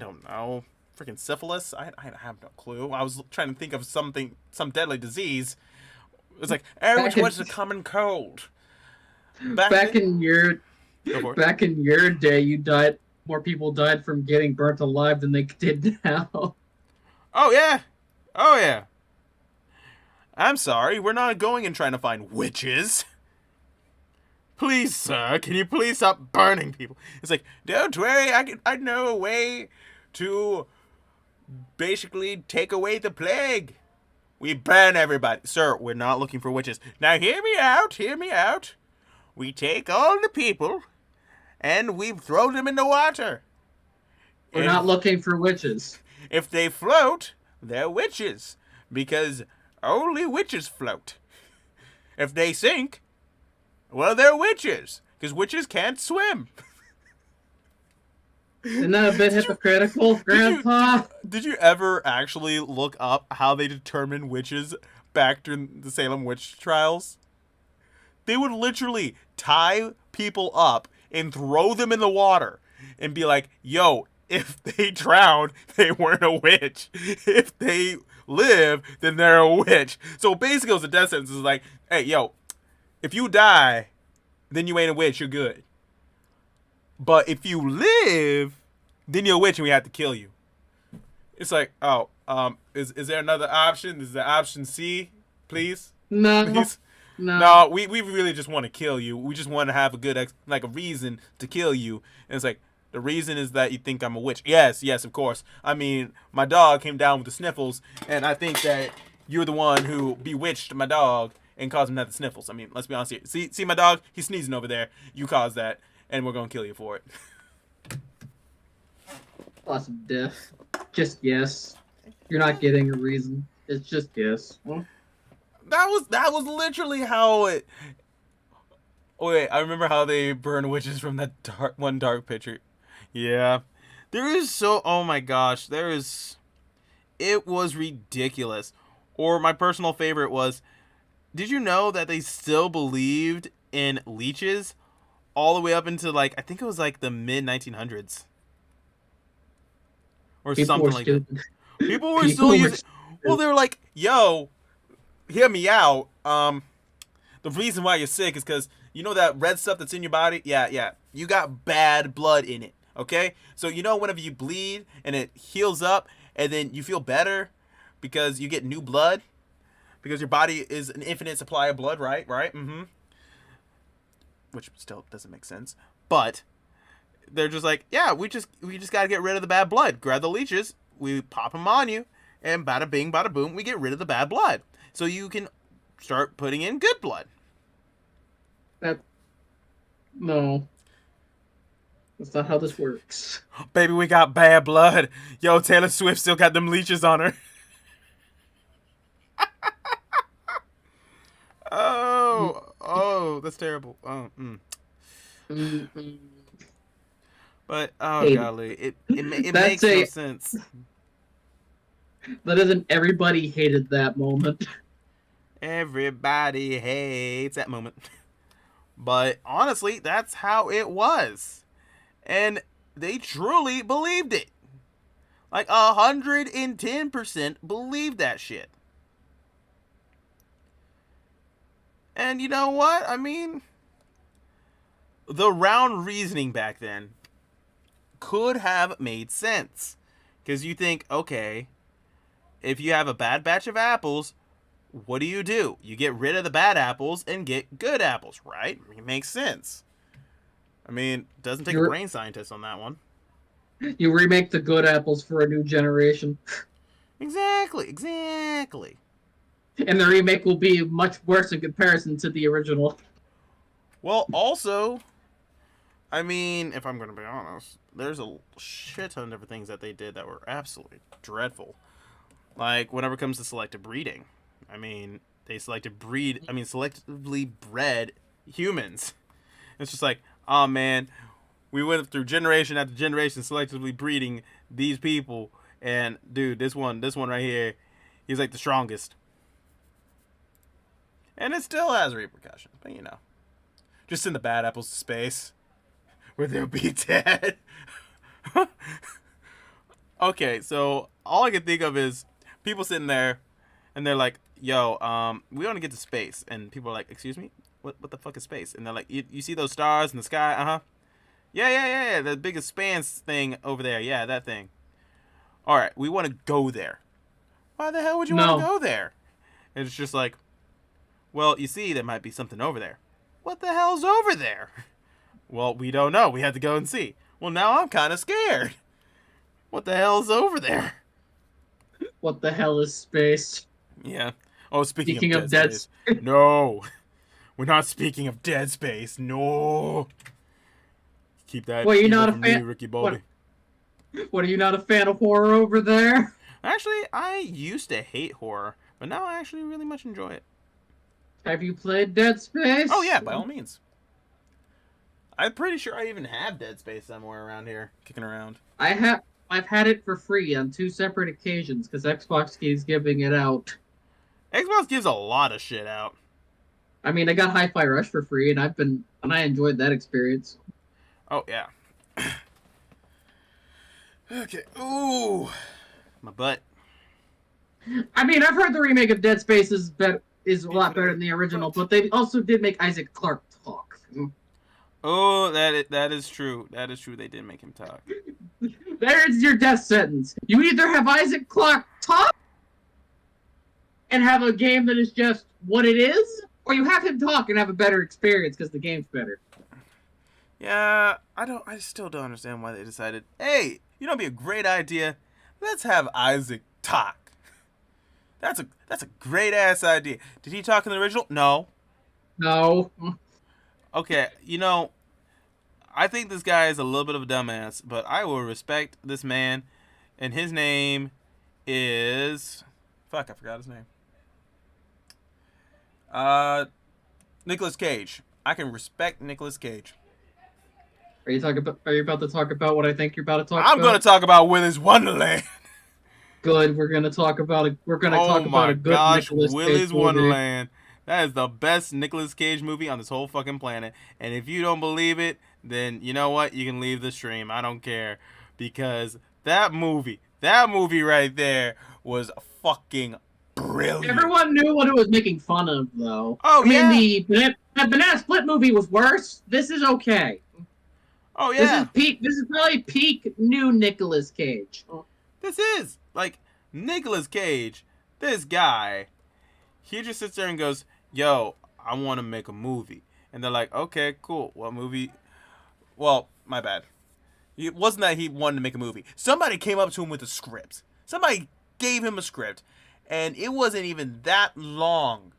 don't know, freaking syphilis? I have no clue. I was trying to think of some deadly disease. It's like, it was a common cold. Back in your day, you died. More people died from getting burnt alive than they did now. Oh yeah. I'm sorry, we're not going and trying to find witches. Please, sir, can you please stop burning people? It's like, don't worry, I know a way to basically take away the plague. We ban everybody. Sir, we're not looking for witches. Now hear me out, hear me out. We take all the people and we throw them in the water. We're And not looking for witches. if they float, they're witches. Because only witches float. If they sink, well, they're witches. Because witches can't swim. Isn't that a bit hypocritical, Grandpa? Did you ever actually look up how they determine witches back during the Salem witch trials? They would literally tie people up and throw them in the water and be like, yo, if they drown, they weren't a witch. If they live, then they're a witch. So basically, it was a death sentence. It's like, hey, yo, if you die, then you ain't a witch, you're good. But if you live, then you're a witch and we have to kill you. It's like, oh, is there another option? Is there option C, please? No. Please? No. No, we really just want to kill you. We just want to have a good, a reason to kill you. And it's like, the reason is that you think I'm a witch. Yes, of course. I mean, my dog came down with the sniffles, and I think that you're the one who bewitched my dog and caused him to have the sniffles. I mean, let's be honest here. See my dog? He's sneezing over there. You caused that, and we're going to kill you for it. Lots of death. Just yes. You're not getting a reason. It's just yes. Well, That was literally how it... Oh, wait, I remember how they burn witches from that dark picture. Yeah. There is so... Oh my gosh. It was ridiculous. Or my personal favorite was... Did you know that they still believed in leeches all the way up into, like... I think it was, like, the mid-1900s. Or something like that. People were still using... Well, they were like, yo... Hear me out. The reason why you're sick is because you know that red stuff that's in your body? Yeah. You got bad blood in it. Okay? So you know whenever you bleed and it heals up and then you feel better because you get new blood? Because your body is an infinite supply of blood, right? Mm-hmm. Which still doesn't make sense. But they're just like, yeah, we just gotta get rid of the bad blood. Grab the leeches, we pop them on you, and bada bing, bada boom, we get rid of the bad blood. So you can start putting in good blood. No. That's not how this works. Baby, we got bad blood. Yo, Taylor Swift still got them leeches on her. Oh, that's terrible. But, oh, golly, it makes no sense. That isn't everybody hated that moment. Everybody hates that moment. But honestly, that's how it was. And they truly believed it. Like 110% believed that shit. And you know what? I mean, the round reasoning back then could have made sense. Because you think, okay, if you have a bad batch of apples, what do? You get rid of the bad apples and get good apples, right? It makes sense. I mean, it doesn't take a brain scientist on that one. You remake the good apples for a new generation. Exactly. And the remake will be much worse in comparison to the original. Well, also, I mean, if I'm going to be honest, there's a shit ton of different things that they did that were absolutely dreadful. Like, whenever it comes to selective breeding. I mean, they selectively bred humans. It's just like, oh man, we went through generation after generation selectively breeding these people, and dude, this one right here, he's like the strongest. And it still has repercussions, but you know. Just send the bad apples to space, where they'll be dead. Okay, so all I can think of is people sitting there, and they're like, yo, we want to get to space. And people are like, excuse me? What the fuck is space? And they're like, you see those stars in the sky? Uh-huh. Yeah. The big expanse thing over there. Yeah, that thing. All right, we want to go there. Why the hell would you want to go there? And it's just like, well, you see, there might be something over there. What the hell's over there? Well, we don't know. We have to go and see. Well, now I'm kind of scared. What the hell's over there? What the hell is space? Yeah. Oh, speaking Speaking of of Dead Dead Space. No. We're not speaking of Dead Space. No. Keep that Well, you're evil not a from me, fan. Ricky Bobby. What are you not a fan of horror over there? Actually, I used to hate horror, but now I actually really much enjoy it. Have you played Dead Space? Oh yeah, by all means. I'm pretty sure I even have Dead Space somewhere around here, kicking around. I've had it for free on 2 separate occasions because Xbox keeps giving it out. Xbox gives a lot of shit out. I mean, I got Hi-Fi Rush for free, and I enjoyed that experience. Oh yeah. Okay. Ooh, my butt. I mean, I've heard the remake of Dead Space is a lot better than the original, but they also did make Isaac Clarke talk. Oh, that is true. That is true. They did make him talk. There's your death sentence. You either have Isaac Clarke talk and have a game that is just what it is, or you have him talk and have a better experience because the game's better. Yeah, I still don't understand why they decided, hey, you know, it'd be a great idea. Let's have Isaac talk. That's a great ass idea. Did he talk in the original? No. No. Okay, you know, I think this guy is a little bit of a dumbass, but I will respect this man, and his name is fuck, I forgot his name. Nicolas Cage. I can respect Nicolas Cage. Are you about to talk about what I think you're about to talk I'm about? gonna talk about Willy's Wonderland. Good. We're gonna talk about a good Gosh, Nicolas Willy's Cage movie. Wonderland. That is the best Nicolas Cage movie on this whole fucking planet. And if you don't believe it, then you know what? You can leave the stream. I don't care. Because that movie right there was fucking brilliant. Everyone knew what it was making fun of, though. Oh, I mean, yeah. the Banana Split movie was worse. This is okay. Oh, yeah. This is probably peak new Nicolas Cage. This is. Like, Nicolas Cage, this guy, he just sits there and goes, yo, I want to make a movie. And they're like, okay, cool. What movie? Well, my bad. It wasn't that he wanted to make a movie. Somebody came up to him with a script. Somebody gave him a script. And it wasn't even that long.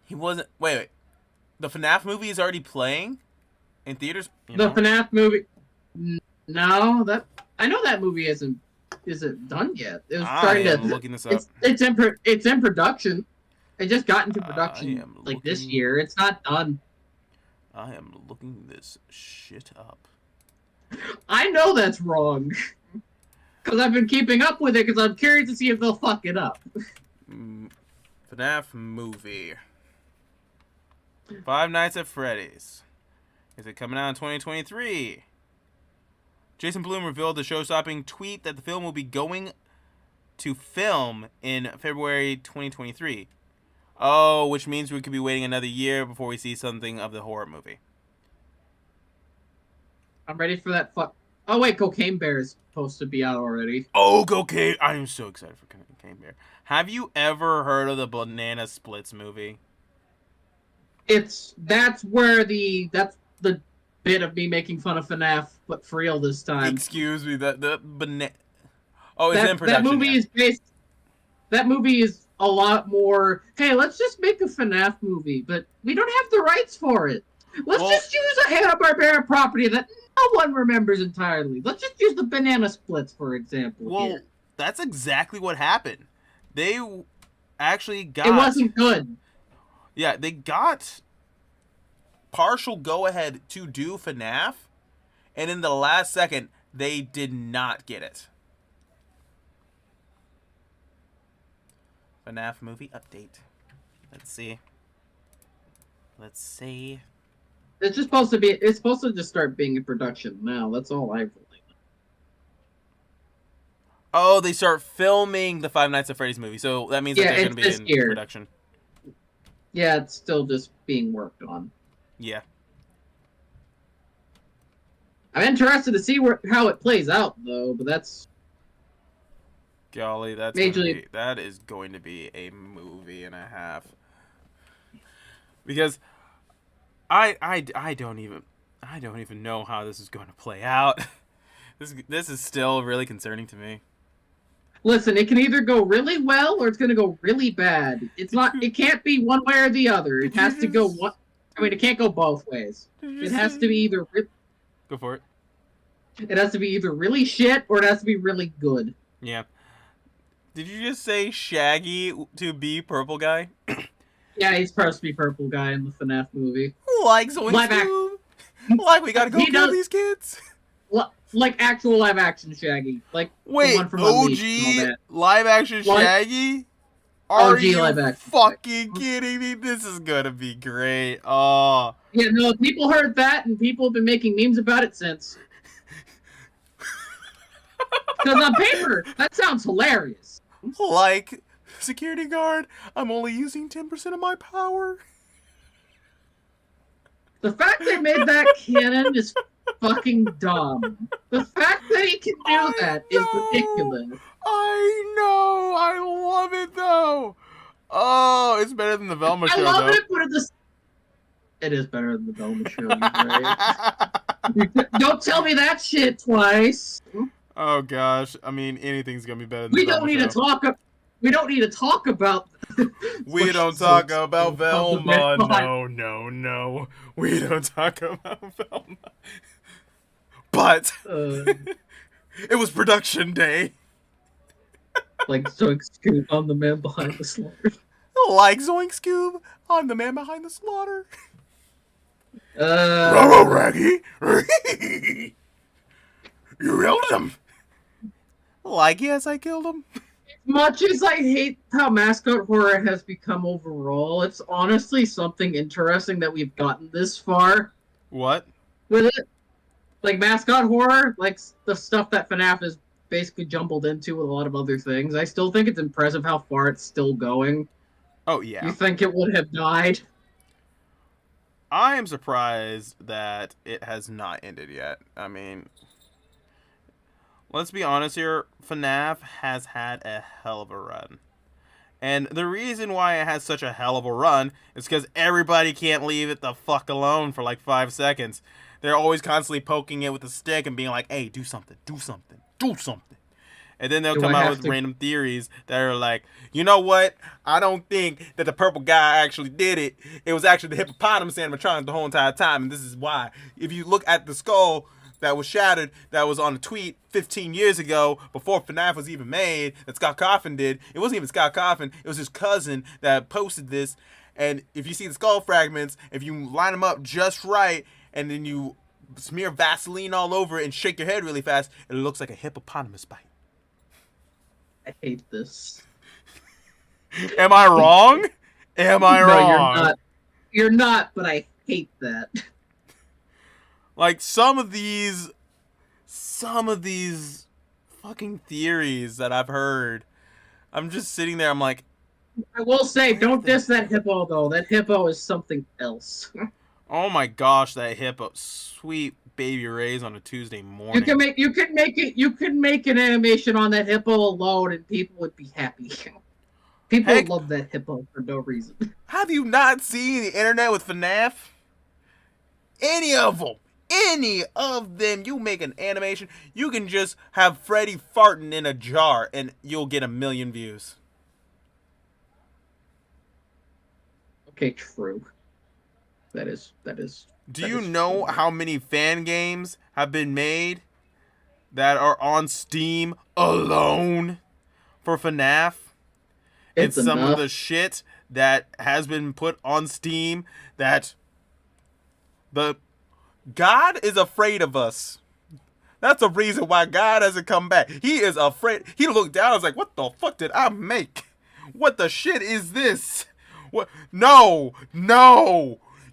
He wasn't... Wait. The FNAF movie is already playing in theaters? The FNAF movie... No, I know that movie isn't done yet. It was starting to... looking this up. It's in production. It just got into production this year. It's not done. I am looking this shit up. I know that's wrong. Because I've been keeping up with it because I'm curious to see if they'll fuck it up. FNAF movie. Five Nights at Freddy's. Is it coming out in 2023? Jason Blum revealed the show-stopping tweet that the film will be going to film in February 2023. Oh, which means we could be waiting another year before we see something of the horror movie. I'm ready for that Oh, wait, Cocaine Bear is supposed to be out already. Oh, Cocaine! I am so excited for Cocaine Bear. Have you ever heard of the Banana Splits movie? That's the bit of me making fun of FNAF, but for real this time. Excuse me, the banana... Oh, it's in production. That movie is a lot more, hey, let's just make a FNAF movie, but we don't have the rights for it. Let's just use a Hanna-Barbera property that no one remembers entirely. Let's just use the Banana Splits, for example. Well, that's exactly what happened. They actually got... It wasn't good. Yeah, they got partial go-ahead to do FNAF, and in the last second, they did not get it. FNAF movie update. Let's see. It's supposed to just start being in production now. That's all I've really known. Oh, they start filming the Five Nights at Freddy's movie, so that means that they're going to be in production. Yeah, it's still just being worked on. Yeah. I'm interested to see how it plays out, though, but that's... Golly, that is going to be a movie and a half. Because I don't even know how this is going to play out. This is still really concerning to me. Listen, it can either go really well or it's going to go really bad. It's not. It can't be one way or the other. It Did you has to go just- one. I mean, it can't go both ways. Did you It just has say- to be either. Go for it. It has to be either really shit or it has to be really good. Yeah. Did you just say Shaggy to be purple guy? Yeah, he's supposed to be purple guy in the FNAF movie. Like Zoe Live act- Scoob? Like we gotta go He kill does- these kids? Like actual live action Shaggy. Like Wait, the one from Unleashed and all OG that. live action Like- Shaggy? Are OG you live action. fucking kidding me? This is gonna be great. Oh. Yeah, no, people heard that and people have been making memes about it since. Because on paper, that sounds hilarious. Like, security guard, I'm only using 10% of my power. The fact they made that canon is fucking dumb. The fact that he can do that is ridiculous. I know. I love it though. Oh, it's better than the Velma I show love though. it, but it is better than the Velma show. Right? Don't tell me that shit twice. Oh gosh, I mean anything's gonna be better than We the don't Velma need to show. talk. We don't need to talk about. We don't talk about Velma. Velma. No. We don't talk about Velma. But it was production day. Like Zoink Scoot on the man behind the slaughter. Like Zoink Scoob, I'm the man behind the slaughter. Bravo, Raggy! You killed him! Like, yes, I killed him. Much as I hate how mascot horror has become overall, it's honestly something interesting that we've gotten this far What? with it. Like mascot horror, like the stuff that FNAF is basically jumbled into with a lot of other things. I still think it's impressive how far it's still going. Oh, You yeah. think it would have died? I am surprised that it has not ended yet. I mean, let's be honest here. FNAF has had a hell of a run. And the reason why it has such a hell of a run is because everybody can't leave it the fuck alone for like 5 seconds. They're always constantly poking it with a stick and being like, hey, do something, do something, do something. And then they'll Do come I out have with to- random theories that are like, you know what? I don't think that the purple guy actually did it. It was actually the hippopotamus animatronic the whole entire time. And this is why. If you look at the skull that was shattered, that was on a tweet 15 years ago, before FNAF was even made, that Scott Coffin did. It wasn't even Scott Coffin. It was his cousin that posted this. And if you see the skull fragments, if you line them up just right, and then you smear Vaseline all over it and shake your head really fast, it looks like a hippopotamus bite. I hate this. Am I wrong? Am I No, wrong? you're not. You're not, but I hate that. Like some of these fucking theories that I've heard, I'm just sitting there, I'm like, I will say, don't diss that hippo though. That hippo is something else. oh my gosh, that hippo, sweet baby rays on a Tuesday morning. You could make an animation on that hippo alone, and people would be happy. People Heck- love that hippo for no reason. Have you not seen the internet with FNAF? Any of them, you make an animation, you can just have Freddy farting in a jar and you'll get 1 million views. Okay, true. That is. Do That you is know true. how many fan games have been made that are on Steam alone for FNAF? And It's some of enough. the shit that has been put on Steam that the God is afraid of us. That's the reason why God hasn't come back. He is afraid. He looked down and was like, what the fuck did I make? What the shit is this? What? No.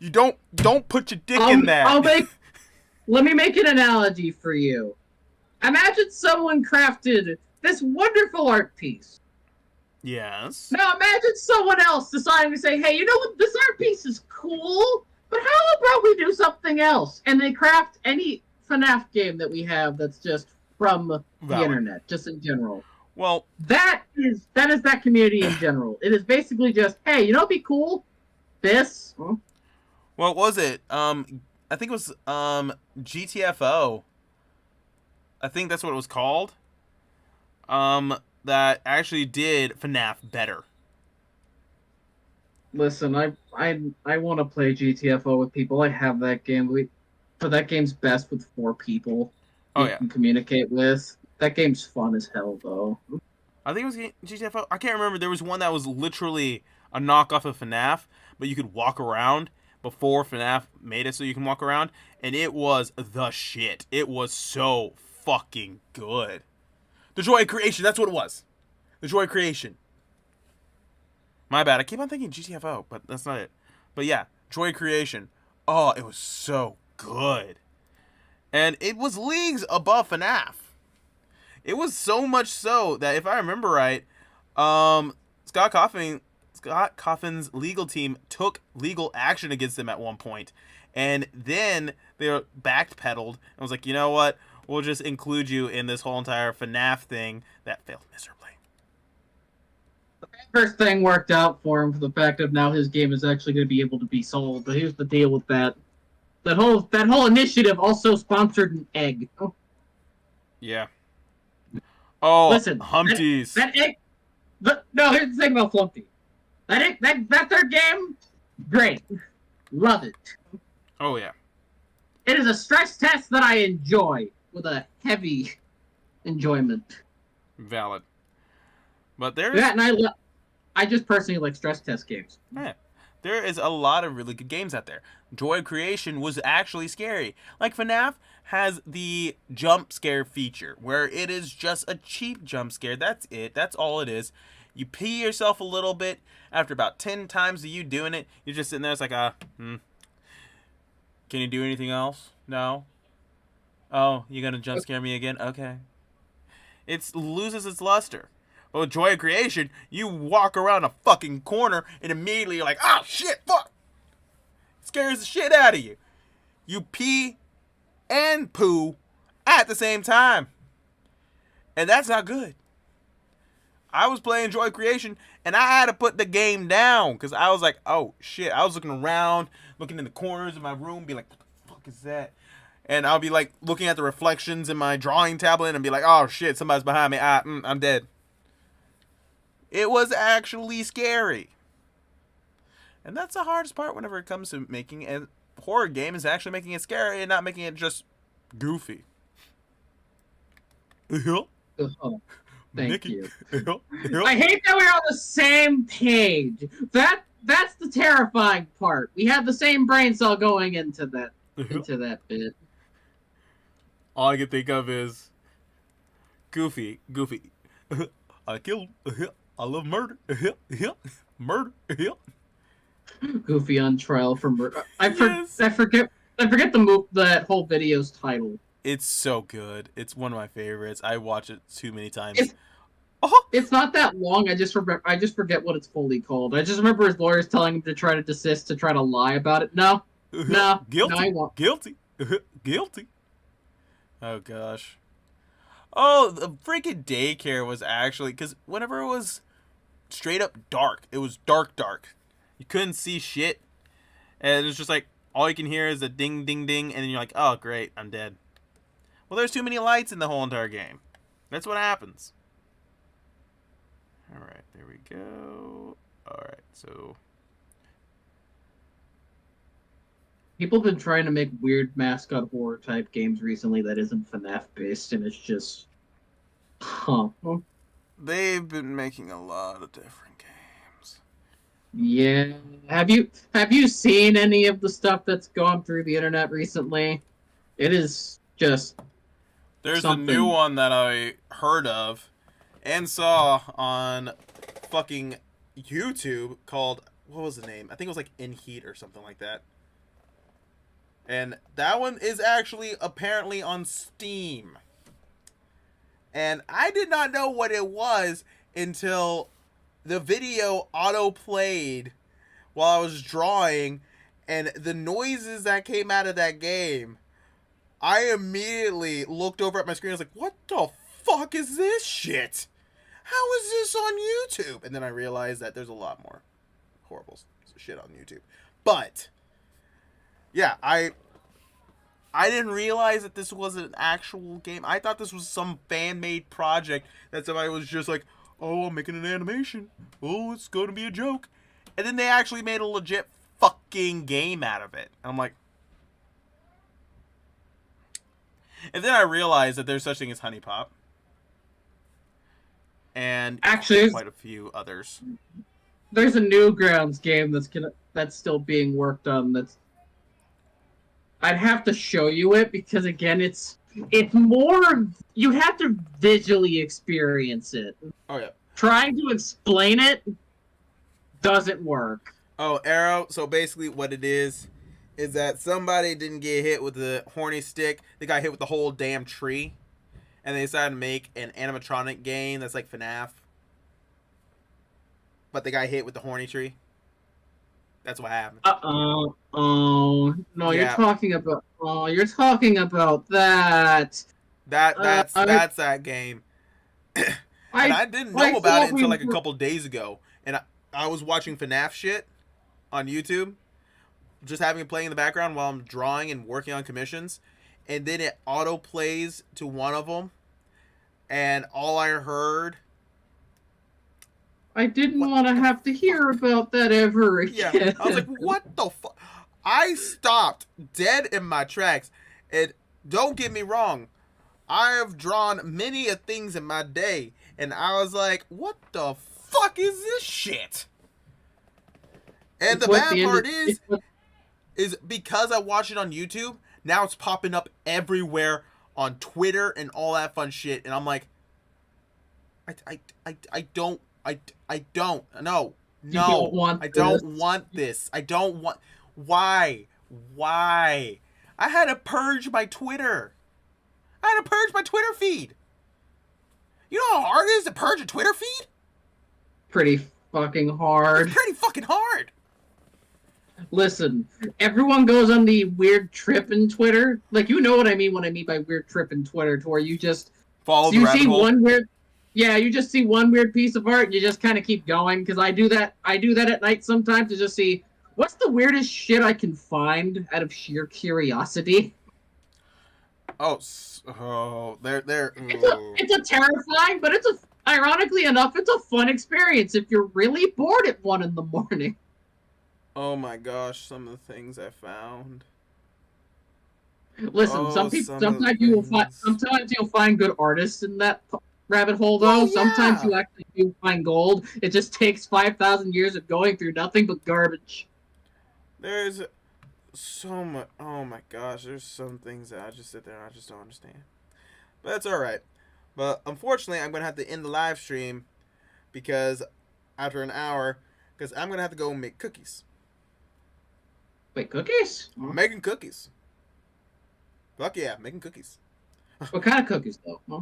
You don't put your dick in that. Let me make an analogy for you. Imagine someone crafted this wonderful art piece. Yes. Now imagine someone else deciding to say, hey, you know what, this art piece is cool, but how about we do something else? And they craft any FNAF game that we have that's just from the Valid. internet, just in general. Well, That is that community in general. It is basically just, hey, you know what'd be cool? This. what was it? I think it was GTFO. I think that's what it was called. that actually did FNAF better. Listen, I want to play GTFO with people. I have that game. But that game's best with 4 people Oh you yeah, can communicate with. That game's fun as hell, though. I think it was GTFO. I can't remember. There was one that was literally a knockoff of FNAF, but you could walk around before FNAF made it so you can walk around, and it was the shit. It was so fucking good. The Joy of Creation, that's what it was. The Joy of Creation. My bad. I keep on thinking GTFO, but that's not it. But yeah, Joy of Creation. Oh, it was so good. And it was leagues above FNAF. It was so much so that if I remember right, Scott Coffin's legal team took legal action against them at one point, and then they backpedaled and was like, you know what? We'll just include you in this whole entire FNAF thing that failed miserably. First thing worked out for him for the fact of now his game is actually going to be able to be sold. But here's the deal with that. That whole initiative also sponsored an egg. Yeah. Oh, Listen, Humpties. That egg. No, here's the thing about Flumpty. That third game, great, love it. Oh yeah. It is a stress test that I enjoy with a heavy enjoyment. Valid. But there's Yeah, and I just personally like stress test games. yeah, there is a lot of really good games out there. Joy of Creation was actually scary. Like FNAF has the jump scare feature where it is just a cheap jump scare. That's it. That's all it is. You pee yourself a little bit after about 10 times of you doing it. You're just sitting there. It's like, Can you do anything else? No. Oh, you're gonna jump scare me again? Okay. It loses its luster. But with Joy of Creation, you walk around a fucking corner and immediately you're like, oh shit, fuck. It scares the shit out of you. You pee and poo at the same time. And that's not good. I was playing Joy of Creation and I had to put the game down because I was like, oh shit. I was looking around, looking in the corners of my room, be like, what the fuck is that? And I'll be like looking at the reflections in my drawing tablet and be like, oh shit, somebody's behind me. I'm dead. It was actually scary. And that's the hardest part whenever it comes to making a horror game, is actually making it scary and not making it just goofy. Oh, thank Mickey. you. Yeah. I hate that we're on the same page. That's the terrifying part. We have the same brain cell going into that bit. All I can think of is Goofy. I killed. I love murder. Murder. Goofy on trial for murder. Yes. I forget that whole video's title. It's so good. It's one of my favorites. I watch it too many times. It's not that long. I just forget what it's fully called. I just remember his lawyers telling him to try to desist, to try to lie about it. No, Guilty. No, I won't. Guilty. Guilty. Oh gosh. Oh, the freaking daycare was actually, because whenever it was straight up dark, it was dark. You couldn't see shit, and it was just like all you can hear is a ding, ding, ding, and then you're like, oh great, I'm dead. Well, there's too many lights in the whole entire game. That's what happens. All right, there we go. All right, so People have been trying to make weird mascot horror type games recently that isn't FNAF based, and it's just, they've been making a lot of different games. Yeah. Have you seen any of the stuff that's gone through the internet recently? It is just There's something. a new one that I heard of and saw on fucking YouTube called, what was the name? I think it was like In Heat or something like that. And that one is actually apparently on Steam. And I did not know what it was until the video auto-played while I was drawing, and the noises that came out of that game, I immediately looked over at my screen and was like, what the fuck is this shit? How is this on YouTube? And then I realized that there's a lot more horrible shit on YouTube. But yeah, I didn't realize that this was an actual game. I thought this was some fan-made project that somebody was just like, oh, I'm making an animation. Oh, it's going to be a joke. And then they actually made a legit fucking game out of it. I'm like... And then I realized that there's such thing as Honey Pop. And Actually, quite a few others. there's a Newgrounds game that's still being worked on. I'd have to show you it because again, it's more you have to visually experience it. Oh, yeah. Trying to explain it doesn't work. Oh, Arrow. So basically what it is that somebody didn't get hit with the horny stick. They got hit with the whole damn tree. And they decided to make an animatronic game that's like FNAF. But they got hit with the horny tree. That's what happened. Oh no, Yeah. you're talking about that. That's that game. And I didn't know about it until like a couple days ago. And I was watching FNAF shit on YouTube. Just having it playing in the background while I'm drawing and working on commissions. And then it auto plays to one of them. And all I heard... I didn't want to have to hear about that ever Yeah, again. I was like, what the fuck? I stopped dead in my tracks. And don't get me wrong, I have drawn many of things in my day. And I was like, what the fuck is this shit? And the bad part is because I watched it on YouTube, now it's popping up everywhere on Twitter and all that fun shit. And I'm like, I don't no. I don't want this. I don't want... Why? I had to purge my Twitter. I had to purge my Twitter feed. You know how hard it is to purge a Twitter feed? Pretty fucking hard. It's pretty fucking hard. Listen, everyone goes on the weird trip in Twitter. Like, you know what I mean when I mean by weird trip in Twitter, to where you just... Follow the you rabbit see hole. one weird... Yeah, you just see one weird piece of art and you just kind of keep going, because I do that at night sometimes to just see what's the weirdest shit I can find out of sheer curiosity. It's It's a terrifying, but ironically enough, it's a fun experience if you're really bored at 1 a.m. Oh my gosh, some of the things I found. Listen, sometimes you'll find good artists in that rabbit hole, though. Oh, yeah. Sometimes you actually do find gold. It just takes 5,000 years of going through nothing but garbage. There's so much. Oh my gosh, there's some things that I just sit there and I just don't understand. But that's alright. But unfortunately, I'm going to have to end the live stream because after an hour, because I'm going to have to go make cookies. Wait, cookies? I'm making cookies. Fuck yeah, making cookies. What kind of cookies, though? Huh?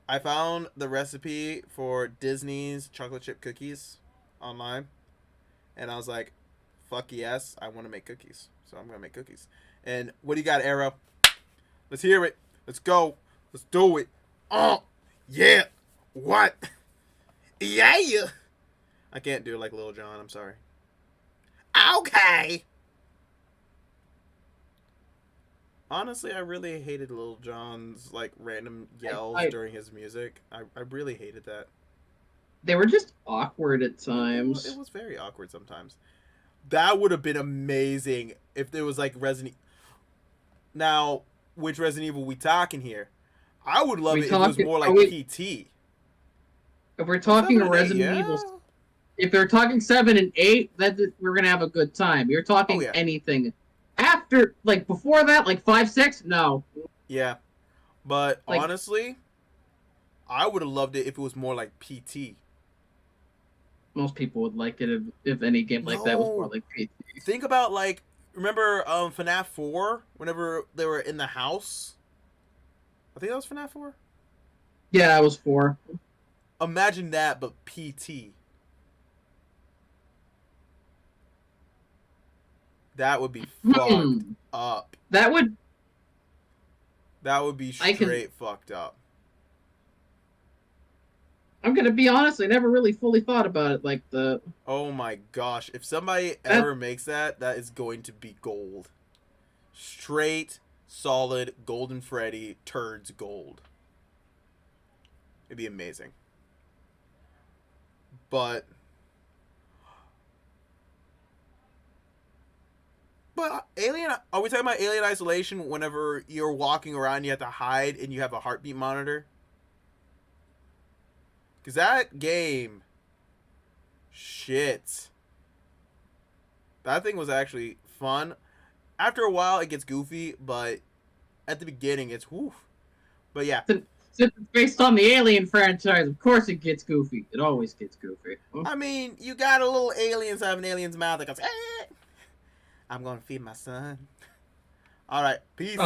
I found the recipe for Disney's chocolate chip cookies online. And I was like, fuck yes, I want to make cookies. So I'm going to make cookies. And what do you got, Arrow? Let's hear it. Let's go. Let's do it. Oh, yeah. What? Yeah. I can't do it like Lil Jon. I'm sorry. Okay. Honestly, I really hated Lil Jon's like random yells during his music. I really hated that. They were just awkward at times. It was very awkward sometimes. That would have been amazing if there was like Resident. Now, which Resident Evil we talking here? I would love it if it was more like PT. If we're talking Resident Evil, if they're talking 7 and 8, we're gonna have a good time. You're talking anything after, like before that, like 5, 6, no. Yeah, but like, honestly, I would have loved it if it was more like PT. Most people would like it if any game like that was more like PT. Think about like, remember FNAF 4? Whenever they were in the house, I think that was FNAF 4. Yeah, it was 4. Imagine that, but PT. That would be fucked up. That would be straight fucked up. I'm gonna be honest, I never really fully thought about it like that. Oh my gosh. If somebody ever makes that is going to be gold. Straight, solid, Golden Freddy, turds gold. It'd be amazing. But Alien, are we talking about Alien Isolation whenever you're walking around you have to hide and you have a heartbeat monitor? Because that game, shit. That thing was actually fun. After a while, it gets goofy, but at the beginning, it's woof. But yeah. Since it's based on the Alien franchise, of course it gets goofy. It always gets goofy. I mean, you got a little alien inside of an alien's mouth that goes, I'm going to feed my son. All right, peace.